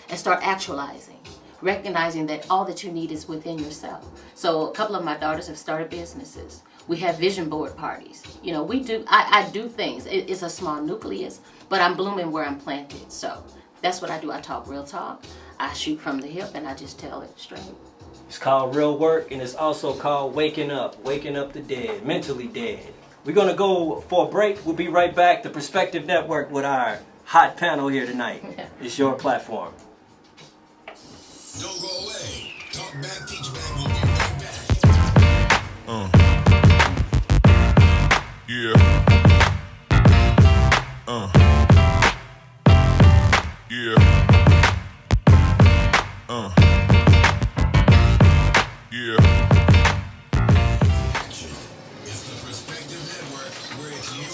Speaker 6: and start actualizing, recognizing that all that you need is within yourself. So a couple of my daughters have started businesses. We have vision board parties. You know, I do things. It's a small nucleus, but I'm blooming where I'm planted. So that's what I do. I talk real talk. I shoot from the hip, and I just tell it straight.
Speaker 7: It's called real work, and it's also called waking up the dead, mentally dead. We're going to go for a break. We'll be right back. The Perspective Network with our hot panel here tonight. It's your platform.
Speaker 8: Don't go away. Talk Back, Teach Back will be right back.
Speaker 1: Yeah. Yeah. Yeah.
Speaker 8: It's the Perspective Network, where it's your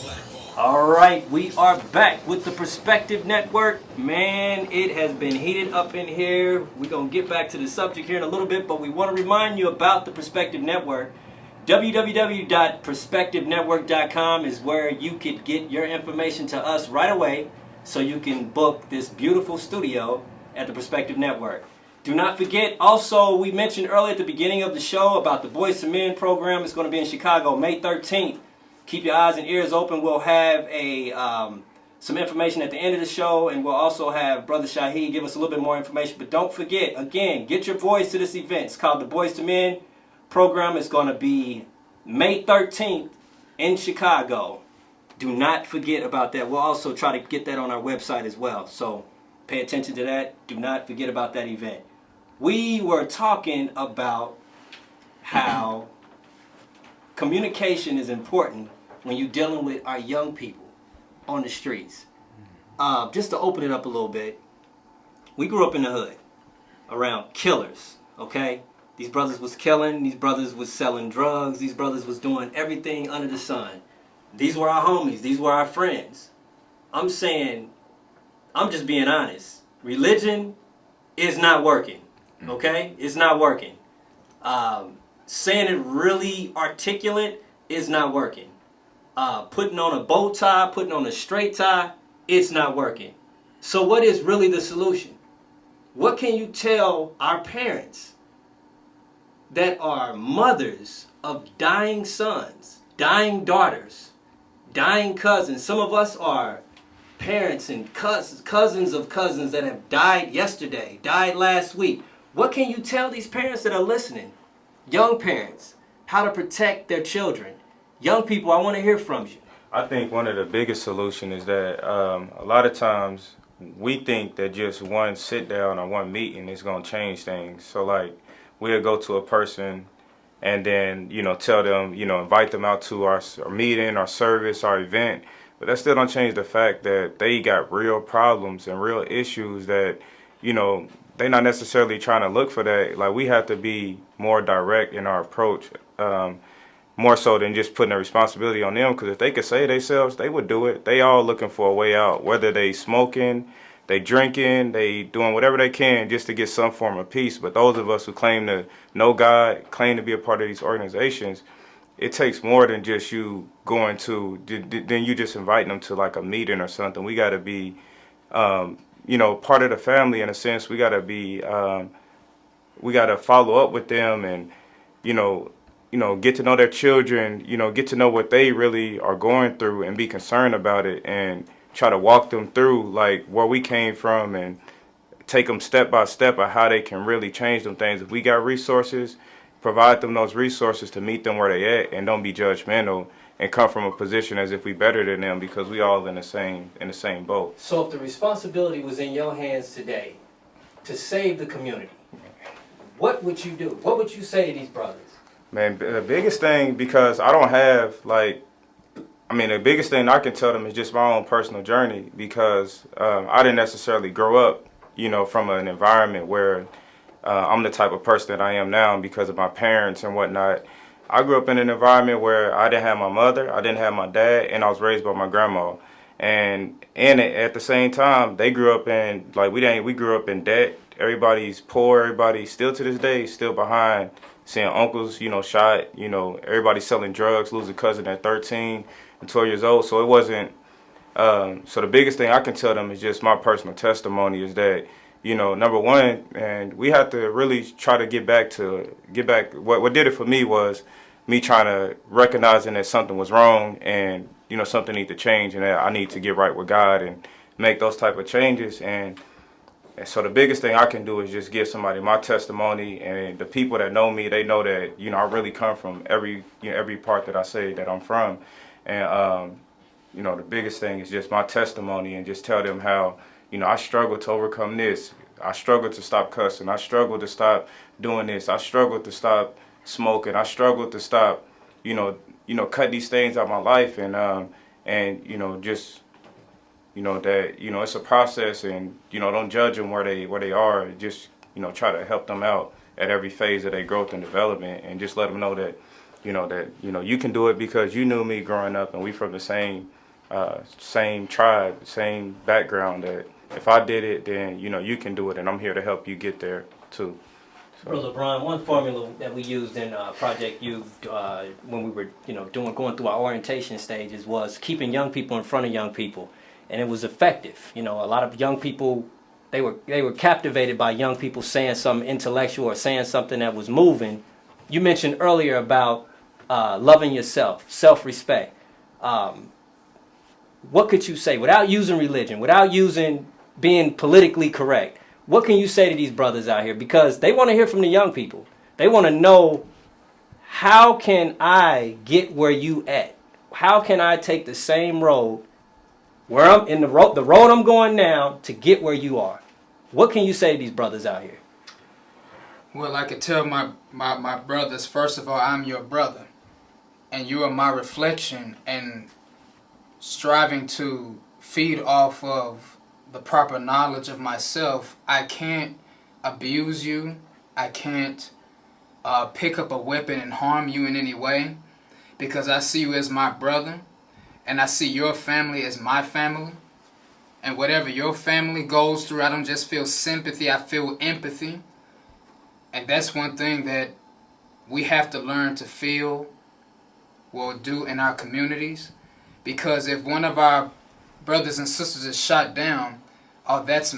Speaker 8: platform.
Speaker 7: All right, we are back with the Perspective Network. Man, it has been heated up in here. We're going to get back to the subject here in a little bit, but we want to remind you about the Perspective Network. www.perspectivenetwork.com is where you could get your information to us right away so you can book this beautiful studio at the Perspective Network. Do not forget, also, we mentioned earlier at the beginning of the show about the Boys to Men program. It's going to be in Chicago, May 13th. Keep your eyes and ears open. We'll have some information at the end of the show, and we'll also have Brother Shaheed give us a little bit more information. But don't forget, again, get your boys to this event. It's called the Boys to Men program. Is going to be May 13th in Chicago. Do not forget about that. We'll also try to get that on our website as well. So pay attention to that. Do not forget about that event. We were talking about how communication is important when you're dealing with our young people on the streets. Just to open it up a little bit, we grew up in the hood around killers, okay? These brothers was killing, these brothers was selling drugs, these brothers was doing everything under the sun. These were our homies, these were our friends. I'm just being honest. Religion is not working, okay? It's not working. Saying it really articulate is not working. Putting on a bow tie, putting on a straight tie, it's not working. So what is really the solution? What can you tell our parents that are mothers of dying sons, dying daughters, dying cousins? Some of us are parents and cousins of cousins that have died yesterday, died last week. What can you tell these parents that are listening? Young parents, how to protect their children. Young people, I want to hear from you.
Speaker 3: I think one of the biggest solutions is that a lot of times we think that just one sit down or one meeting is going to change things. So like we'll go to a person and then, tell them, invite them out to our meeting, our service, our event. But that still don't change the fact that they got real problems and real issues that, they're not necessarily trying to look for that. Like we have to be more direct in our approach, more so than just putting the responsibility on them. Because if they could save themselves, they would do it. They all looking for a way out, whether they smoking, they drinking, they doing whatever they can just to get some form of peace. But those of us who claim to know God, claim to be a part of these organizations, it takes more than just you going to, than you just inviting them to like a meeting or something. We got to be, part of the family in a sense. We got to be, we got to follow up with them and, get to know their children, get to know what they really are going through and be concerned about it and try to walk them through like where we came from and take them step by step of how they can really change them things. If we got resources, provide them those resources to meet them where they at and don't be judgmental and come from a position as if we better than them because we all in the same boat.
Speaker 7: So if the responsibility was in your hands today to save the community, what would you do? What would you say to these brothers?
Speaker 3: Man, the biggest thing, because I don't have the biggest thing I can tell them is just my own personal journey because I didn't necessarily grow up, from an environment where I'm the type of person that I am now because of my parents and whatnot. I grew up in an environment where I didn't have my mother, I didn't have my dad, and I was raised by my grandma. And at the same time, they grew up in, we grew up in debt. Everybody's poor, everybody's still to this day, still behind. Seeing uncles, shot, everybody selling drugs, lose a cousin at 13 and 12 years old. So it wasn't, so the biggest thing I can tell them is just my personal testimony is that, number one, and we have to really try to get back, what did it for me was me trying to recognizing that something was wrong and, you know, something need to change and that I need to get right with God and make those type of changes. And so the biggest thing I can do is just give somebody my testimony, and the people that know me, they know that, you know, I really come from every part that I say that I'm from. And, you know, the biggest thing is just my testimony, and just tell them how, you know, I struggle to overcome this. I struggle to stop cussing. I struggle to stop doing this. I struggle to stop smoking. I struggle to stop, you know, cut these things out of my life. And you know, just, you know, that, you know, it's a process, and, you know, don't judge them where they are. Just, you know, try to help them out at every phase of their growth and development, and just let them know that, you know, you can do it, because you knew me growing up, and we from the same tribe, same background, that if I did it, then, you know, you can do it, and I'm here to help you get there too. So.
Speaker 7: Brother Brian, one formula that we used in Project U when we were, you know, going through our orientation stages was keeping young people in front of young people, and it was effective. You know, a lot of young people, they were captivated by young people saying something intellectual or saying something that was moving. You mentioned earlier about loving yourself, self-respect. What could you say without using religion, without using being politically correct? What can you say to these brothers out here? Because they want to hear from the young people. They want to know, how can I get where you at? How can I take the same road where I'm in the road I'm going now to get where you are? What can you say to these brothers out here?
Speaker 5: Well, I could tell my brothers, first of all, I'm your brother, and you are my reflection, and striving to feed off of the proper knowledge of myself. I can't abuse you. I can't pick up a weapon and harm you in any way, because I see you as my brother, and I see your family as my family. And whatever your family goes through, I don't just feel sympathy, I feel empathy. And that's one thing that we have to learn to feel, well, do in our communities. Because if one of our brothers and sisters is shot down, oh, that's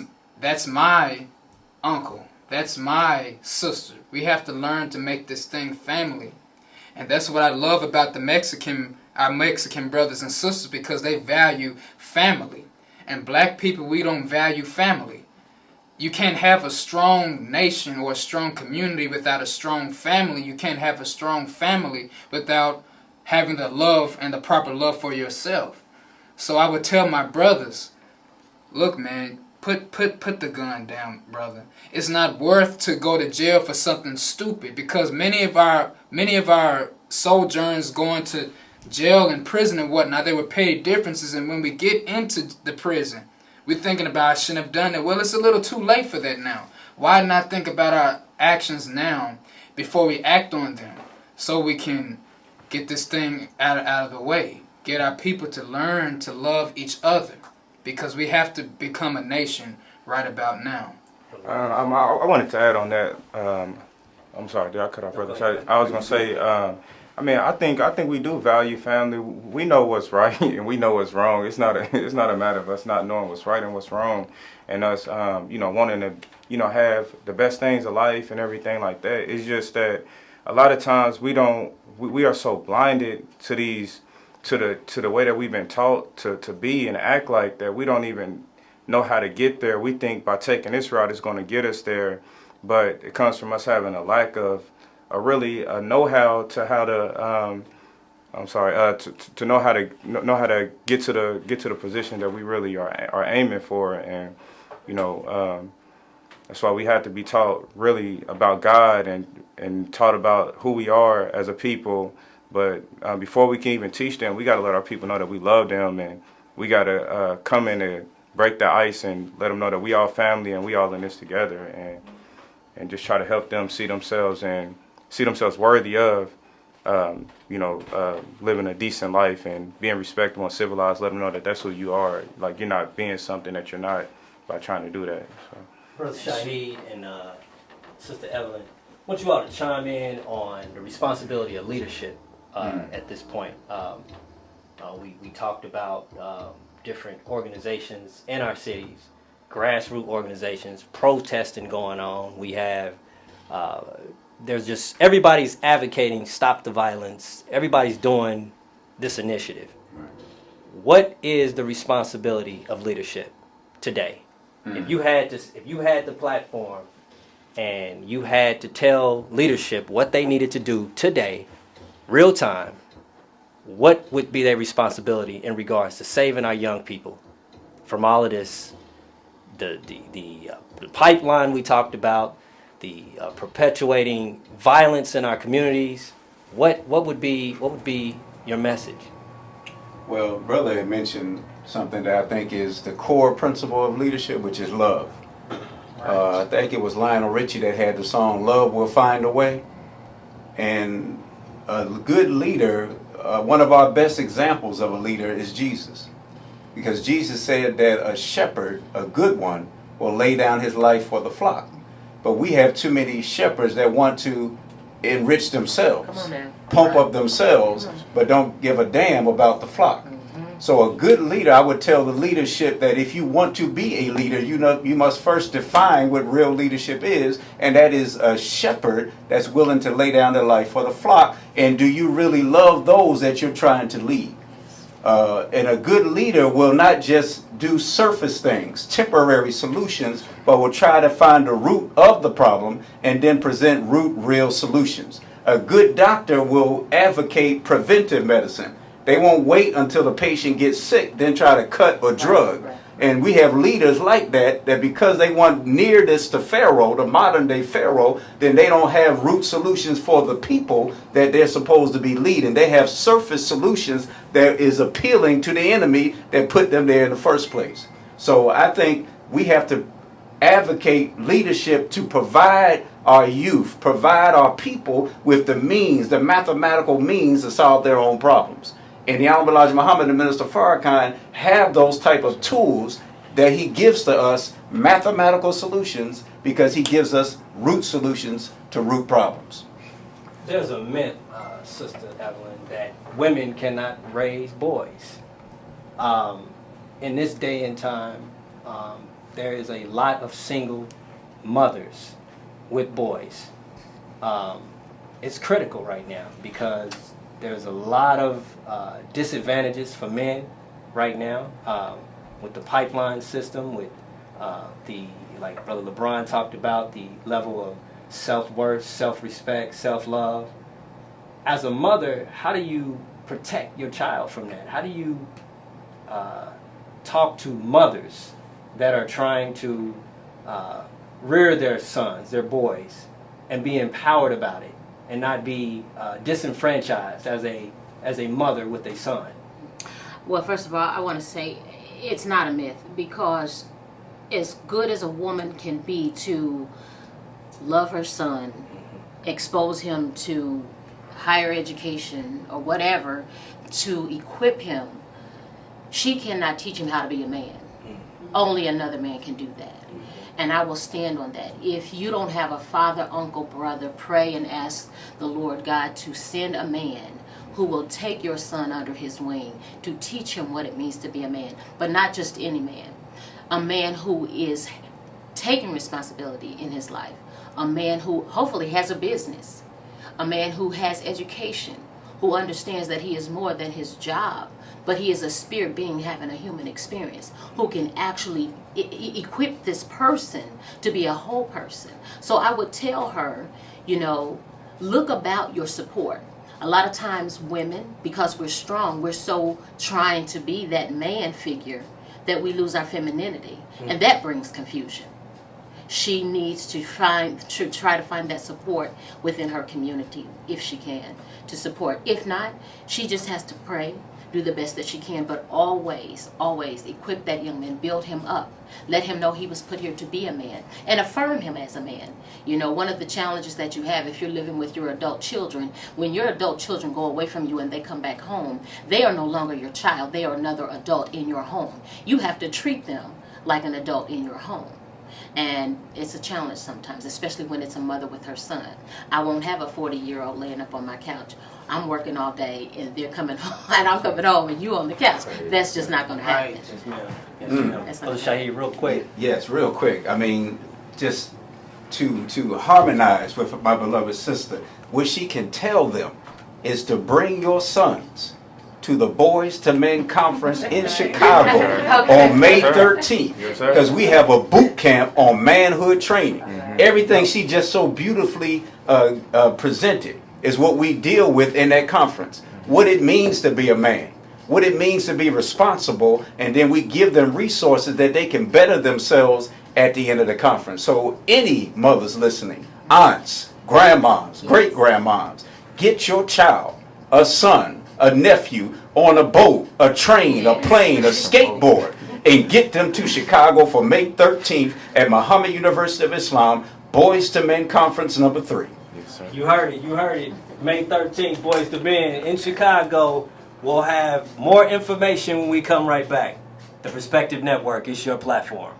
Speaker 5: my uncle, that's my sister. We have to learn to make this thing family. And that's what I love about our Mexican brothers and sisters, because they value family. And black people, we don't value family. You can't have a strong nation or a strong community without a strong family. You can't have a strong family without having the love and the proper love for yourself. So I would tell my brothers, look, man, put the gun down, brother. It's not worth to go to jail for something stupid, because many of our sojourns going to jail and prison and whatnot, they were petty differences, and when we get into the prison, we're thinking about, I shouldn't have done it. Well, it's a little too late for that now. Why not think about our actions now before we act on them, so we can get this thing out of the way, get our people to learn to love each other, because we have to become a nation right about now.
Speaker 3: I wanted to add on that. I'm sorry, did I cut off, brother? I was gonna say, I mean, I think we do value family. We know what's right and we know what's wrong. It's not a matter of us not knowing what's right and what's wrong, and us, you know, wanting to, you know, have the best things of life and everything like that. It's just that a lot of times we are so blinded to the way that we've been taught to be and act like that, we don't even know how to get there. We think by taking this route is going to get us there, but it comes from us having a lack of a know-how to how to to know how to get to the position that we really are aiming for. And you know, that's why we have to be taught really about God and taught about who we are as a people. But before we can even teach them, we got to let our people know that we love them, and we got to come in and break the ice and let them know that we all family and we all in this together, and just try to help them see themselves worthy of, living a decent life and being respectful and civilized. Let them know that that's who you are. Like, you're not being something that you're not by trying to do that. So. Brother
Speaker 7: Shaheed and Sister Evelyn, I want you all to chime in on the responsibility of leadership at this point. We talked about different organizations in our cities, grassroots organizations, protesting going on. We have there's just everybody's advocating stop the violence. Everybody's doing this initiative. What is the responsibility of leadership today? If you had the platform and you had to tell leadership what they needed to do today, real time, what would be their responsibility in regards to saving our young people from all of this, the pipeline we talked about, the perpetuating violence in our communities? What would be your message?
Speaker 4: Well, brother had mentioned something that I think is the core principle of leadership, which is love. I think it was Lionel Richie that had the song "Love Will Find a Way," and a good leader, one of our best examples of a leader is Jesus, because Jesus said that a shepherd, a good one, will lay down his life for the flock. But we have too many shepherds that want to enrich themselves, pump up themselves, but don't give a damn about the flock. So a good leader, I would tell the leadership that if you want to be a leader, you must first define what real leadership is, and that is a shepherd that's willing to lay down their life for the flock. And do you really love those that you're trying to lead? And a good leader will not just do surface things, temporary solutions, but will try to find the root of the problem and then present real solutions. A good doctor will advocate preventive medicine. They won't wait until the patient gets sick, then try to cut or drug. And we have leaders like that because they want nearness to Pharaoh, the modern day Pharaoh, then they don't have root solutions for the people that they're supposed to be leading. They have surface solutions that is appealing to the enemy that put them there in the first place. So I think we have to advocate leadership to provide our youth, provide our people with the means, the mathematical means to solve their own problems. And the Honorable Elijah Muhammad and Minister Farrakhan have those type of tools that he gives to us, mathematical solutions, because he gives us root solutions to root problems.
Speaker 7: There's a myth, Sister Evelyn, that women cannot raise boys. In this day and time, there is a lot of single mothers with boys. It's critical right now because there's a lot of disadvantages for men right now with the pipeline system, with like Brother LeBron talked about, the level of self-worth, self-respect, self-love. As a mother, how do you protect your child from that? How do you talk to mothers that are trying to rear their sons, their boys, and be empowered about it, and not be disenfranchised as a mother with a son?
Speaker 6: Well, first of all, I want to say it's not a myth, because as good as a woman can be to love her son, expose him to higher education or whatever, to equip him, she cannot teach him how to be a man. Only another man can do that. And I will stand on that. If you don't have a father, uncle, brother, pray and ask the Lord God to send a man who will take your son under his wing to teach him what it means to be a man. But not just any man. A man who is taking responsibility in his life. A man who hopefully has a business. A man who has education. Who understands that he is more than his job, but he is a spirit being having a human experience, who can actually equip this person to be a whole person. So I would tell her, look about your support. A lot of times women, because we're strong, we're so trying to be that man figure that we lose our femininity, and that brings confusion. She needs to try to find that support within her community, if she can, to support. If not, she just has to pray, do the best that she can, but always, always equip that young man, build him up, let him know he was put here to be a man, and affirm him as a man. One of the challenges that you have if you're living with your adult children, when your adult children go away from you and they come back home, they are no longer your child, they are another adult in your home. You have to treat them like an adult in your home. And it's a challenge sometimes, especially when it's a mother with her son. I won't have a 40-year-old laying up on my couch. I'm working all day, and they're coming home, and I'm coming home, and you on the couch. That's just not going to happen.
Speaker 7: Yes, ma'am. Brother Shaheed, real quick.
Speaker 4: Yes, real quick. I mean, just to harmonize with my beloved sister, what she can tell them is to bring your sons to the Boys to Men Conference in Chicago on May 13th, because we have a boot camp on manhood training. Everything she just so beautifully presented is what we deal with in that conference. What it means to be a man, what it means to be responsible, and then we give them resources that they can better themselves at the end of the conference. So any mothers listening, aunts, grandmas, great-grandmas, get your child, a son, a nephew, on a boat, a train, a plane, a skateboard, and get them to Chicago for May 13th at Muhammad University of Islam, Boys to Men Conference number 3.
Speaker 7: You heard it. May 13th, Boys to Men in Chicago. We'll have more information when we come right back. The Perspective Network is your platform.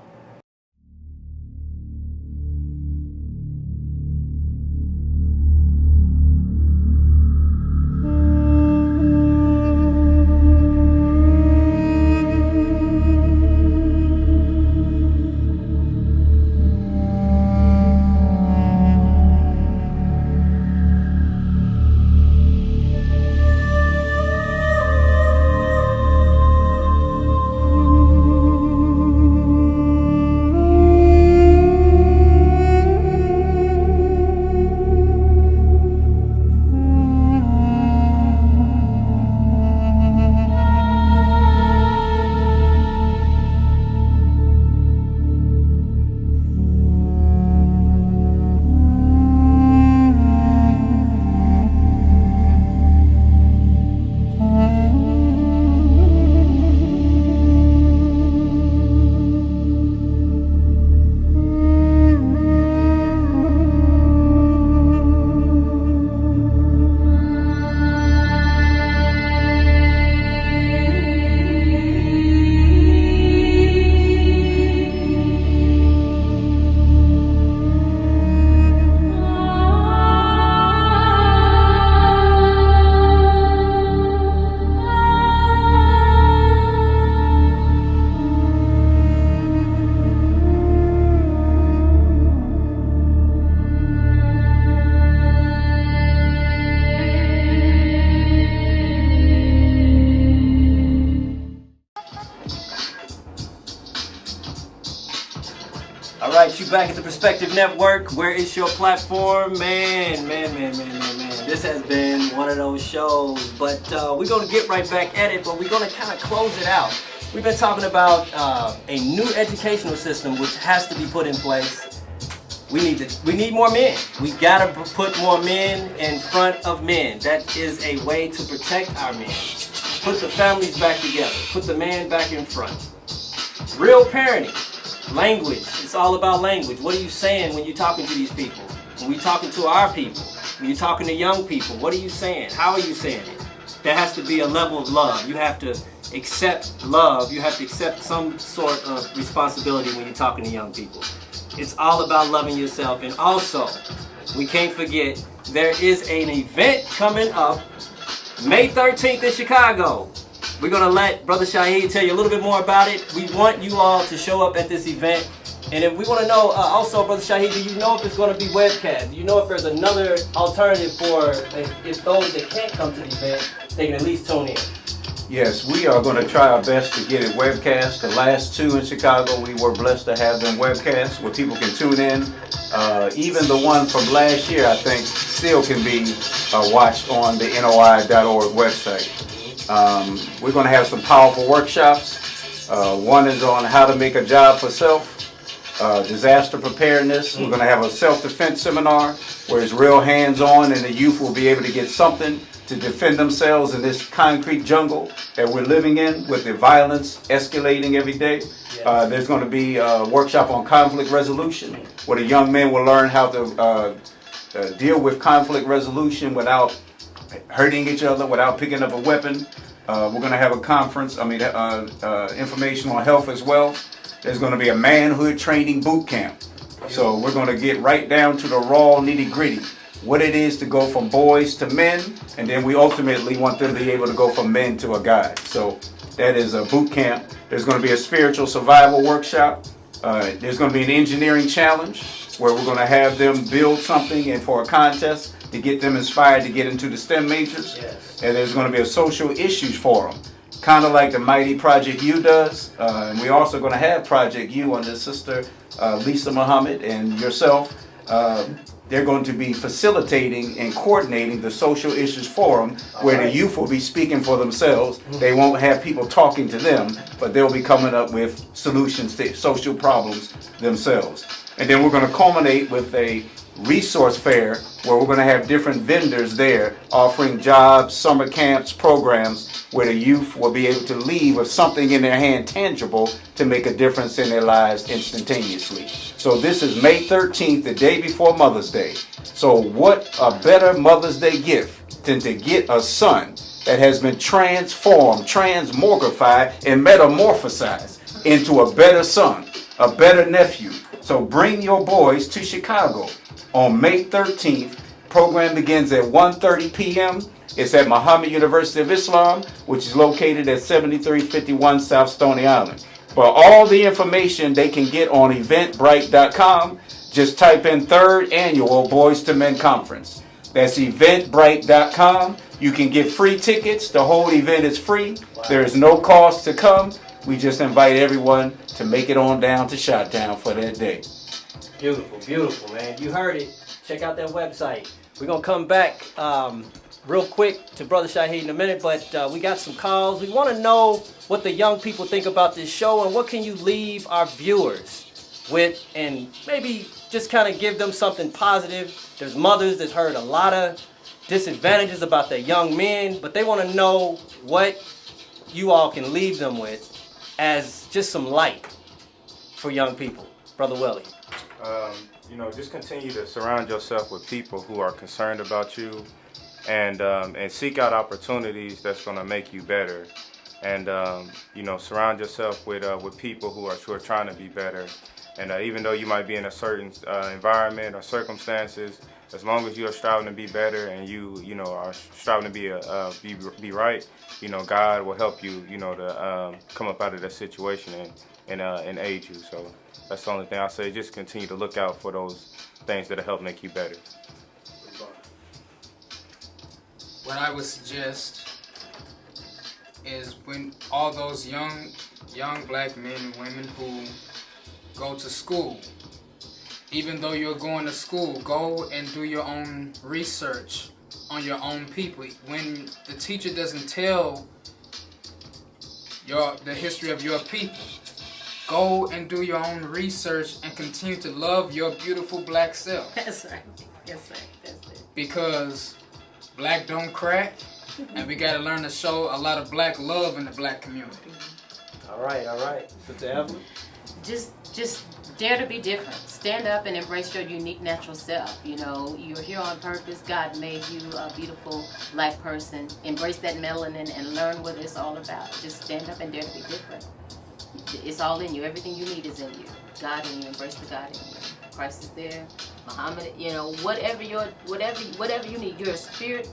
Speaker 7: All right, you back at the Perspective Network. Where is your platform? Man. This has been one of those shows, but we're going to get right back at it, but we're going to kind of close it out. We've been talking about a new educational system which has to be put in place. We need more men. We gotta put more men in front of men. That is a way to protect our men. Put the families back together. Put the man back in front. Real parenting. Language. It's all about language. What are you saying when you're talking to these people? When we're talking to our people, when you're talking to young people, what are you saying? How are you saying it? There has to be a level of love. You have to accept love. You have to accept some sort of responsibility when you're talking to young people. It's all about loving yourself. And also, we can't forget, there is an event coming up May 13th in Chicago. We're going to let Brother Shaheed tell you a little bit more about it. We want you all to show up at this event. And if we want to know, also, Brother Shaheed, do you know if it's going to be webcast? Do you know if there's another alternative for if those that can't come to the event, they can at least tune in?
Speaker 4: Yes, we are going to try our best to get it webcast. The last two in Chicago, we were blessed to have them webcast where people can tune in. Even the one from last year, I think, still can be watched on the NOI.org website. We're going to have some powerful workshops. One is on how to make a job for self, disaster preparedness. We're going to have a self-defense seminar where it's real hands-on and the youth will be able to get something to defend themselves in this concrete jungle that we're living in with the violence escalating every day. There's going to be a workshop on conflict resolution where the young men will learn how to deal with conflict resolution without hurting each other, without picking up a weapon. We're going to have a conference, information on health as well. There's going to be a manhood training boot camp. So we're going to get right down to the raw nitty-gritty. What it is to go from boys to men, and then we ultimately want them to be able to go from men to a guy. So that is a boot camp. There's going to be a spiritual survival workshop. There's going to be an engineering challenge. where we're going to have them build something and for a contest to get them inspired to get into the STEM majors.
Speaker 7: Yes.
Speaker 4: And there's going to be a social issues forum, kind of like the mighty Project U does. And we're also going to have Project U under Sister Lisa Muhammad and yourself. They're going to be facilitating and coordinating the social issues forum where the youth will be speaking for themselves. They won't have people talking to them, but they'll be coming up with solutions to social problems themselves. And then we're going to culminate with a resource fair where we're going to have different vendors there offering jobs, summer camps, programs where the youth will be able to leave with something in their hand tangible to make a difference in their lives instantaneously. So this is May 13th, the day before Mother's Day. So what a better Mother's Day gift than to get a son that has been transformed, transmogrified, and metamorphosized into a better son, a better nephew. So bring your boys to Chicago on May 13th. Program begins at 1:30 p.m. It's at Muhammad University of Islam, which is located at 7351 South Stony Island. For all the information they can get on eventbrite.com, just type in 3rd Annual Boys to Men Conference. That's eventbrite.com. You can get free tickets. The whole event is free. There is no cost to come. We just invite everyone to make it on down to Chi-Town for that day.
Speaker 7: Beautiful, beautiful, man. You heard it. Check out that website. We're going to come back real quick to Brother Shaheed in a minute, but we got some calls. We want to know what the young people think about this show and what can you leave our viewers with, and maybe just kind of give them something positive. There's mothers that's heard a lot of disadvantages about their young men, but they want to know what you all can leave them with as just some light for young people. Brother Willie.
Speaker 3: Just continue to surround yourself with people who are concerned about you, and seek out opportunities that's going to make you better. And surround yourself with people who are trying to be better. And even though you might be in a certain environment or circumstances, as long as you are striving to be better and you are striving to be right, God will help you to come up out of that situation and aid you. So that's the only thing I say. Just continue to look out for those things that'll help make you better.
Speaker 5: What I would suggest is when all those young black men and women who go to school, even though you're going to school, go and do your own research on your own people. When the teacher doesn't tell the history of your people, go and do your own research and continue to love your beautiful black self.
Speaker 6: That's right. Yes, sir. That's it.
Speaker 5: Because black don't crack, and we got to learn to show a lot of black love in the black community.
Speaker 7: All right. Sister Evelyn?
Speaker 6: Just dare to be different. Stand up and embrace your unique natural self. You're here on purpose. God made you a beautiful black person. Embrace that melanin and learn what it's all about. Just stand up and dare to be different. It's all in you. Everything you need is in you. God in you. Embrace the God in you. Christ is there. Muhammad, whatever you need. You're a spirit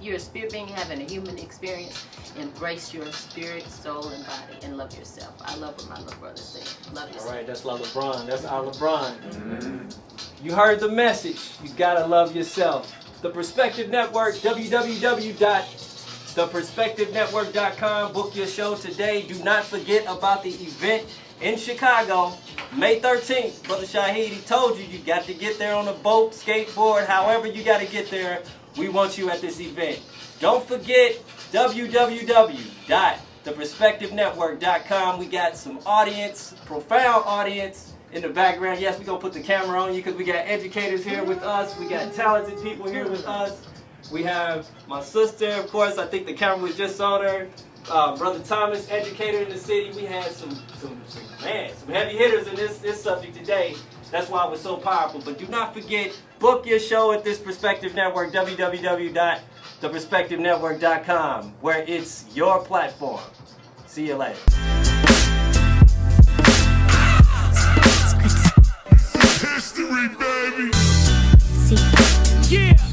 Speaker 6: being having a human experience. Embrace your spirit, soul, and body, and love yourself. I love what my little brother said. Love yourself.
Speaker 7: All right, that's La LeBron. That's our LeBron. Mm-hmm. You heard the message. You gotta love yourself. The Perspective Network, www.theperspectivenetwork.com. Book your show today. Do not forget about the event in Chicago, May 13th. Brother Shaheed, he told you got to get there on a boat, skateboard, however you got to get there. We want you at this event. Don't forget www.theperspectivenetwork.com. We got some audience, profound audience in the background. Yes, we're going to put the camera on you because we got educators here with us. We got talented people here with us. We have my sister, of course. I think the camera was just on her. Brother Thomas, educator in the city. We had some heavy hitters in this subject today. That's why it was so powerful. But do not forget, book your show at this Perspective Network, www.theperspectivenetwork.com, where it's your platform. See you later.
Speaker 1: History, baby.
Speaker 9: Yeah.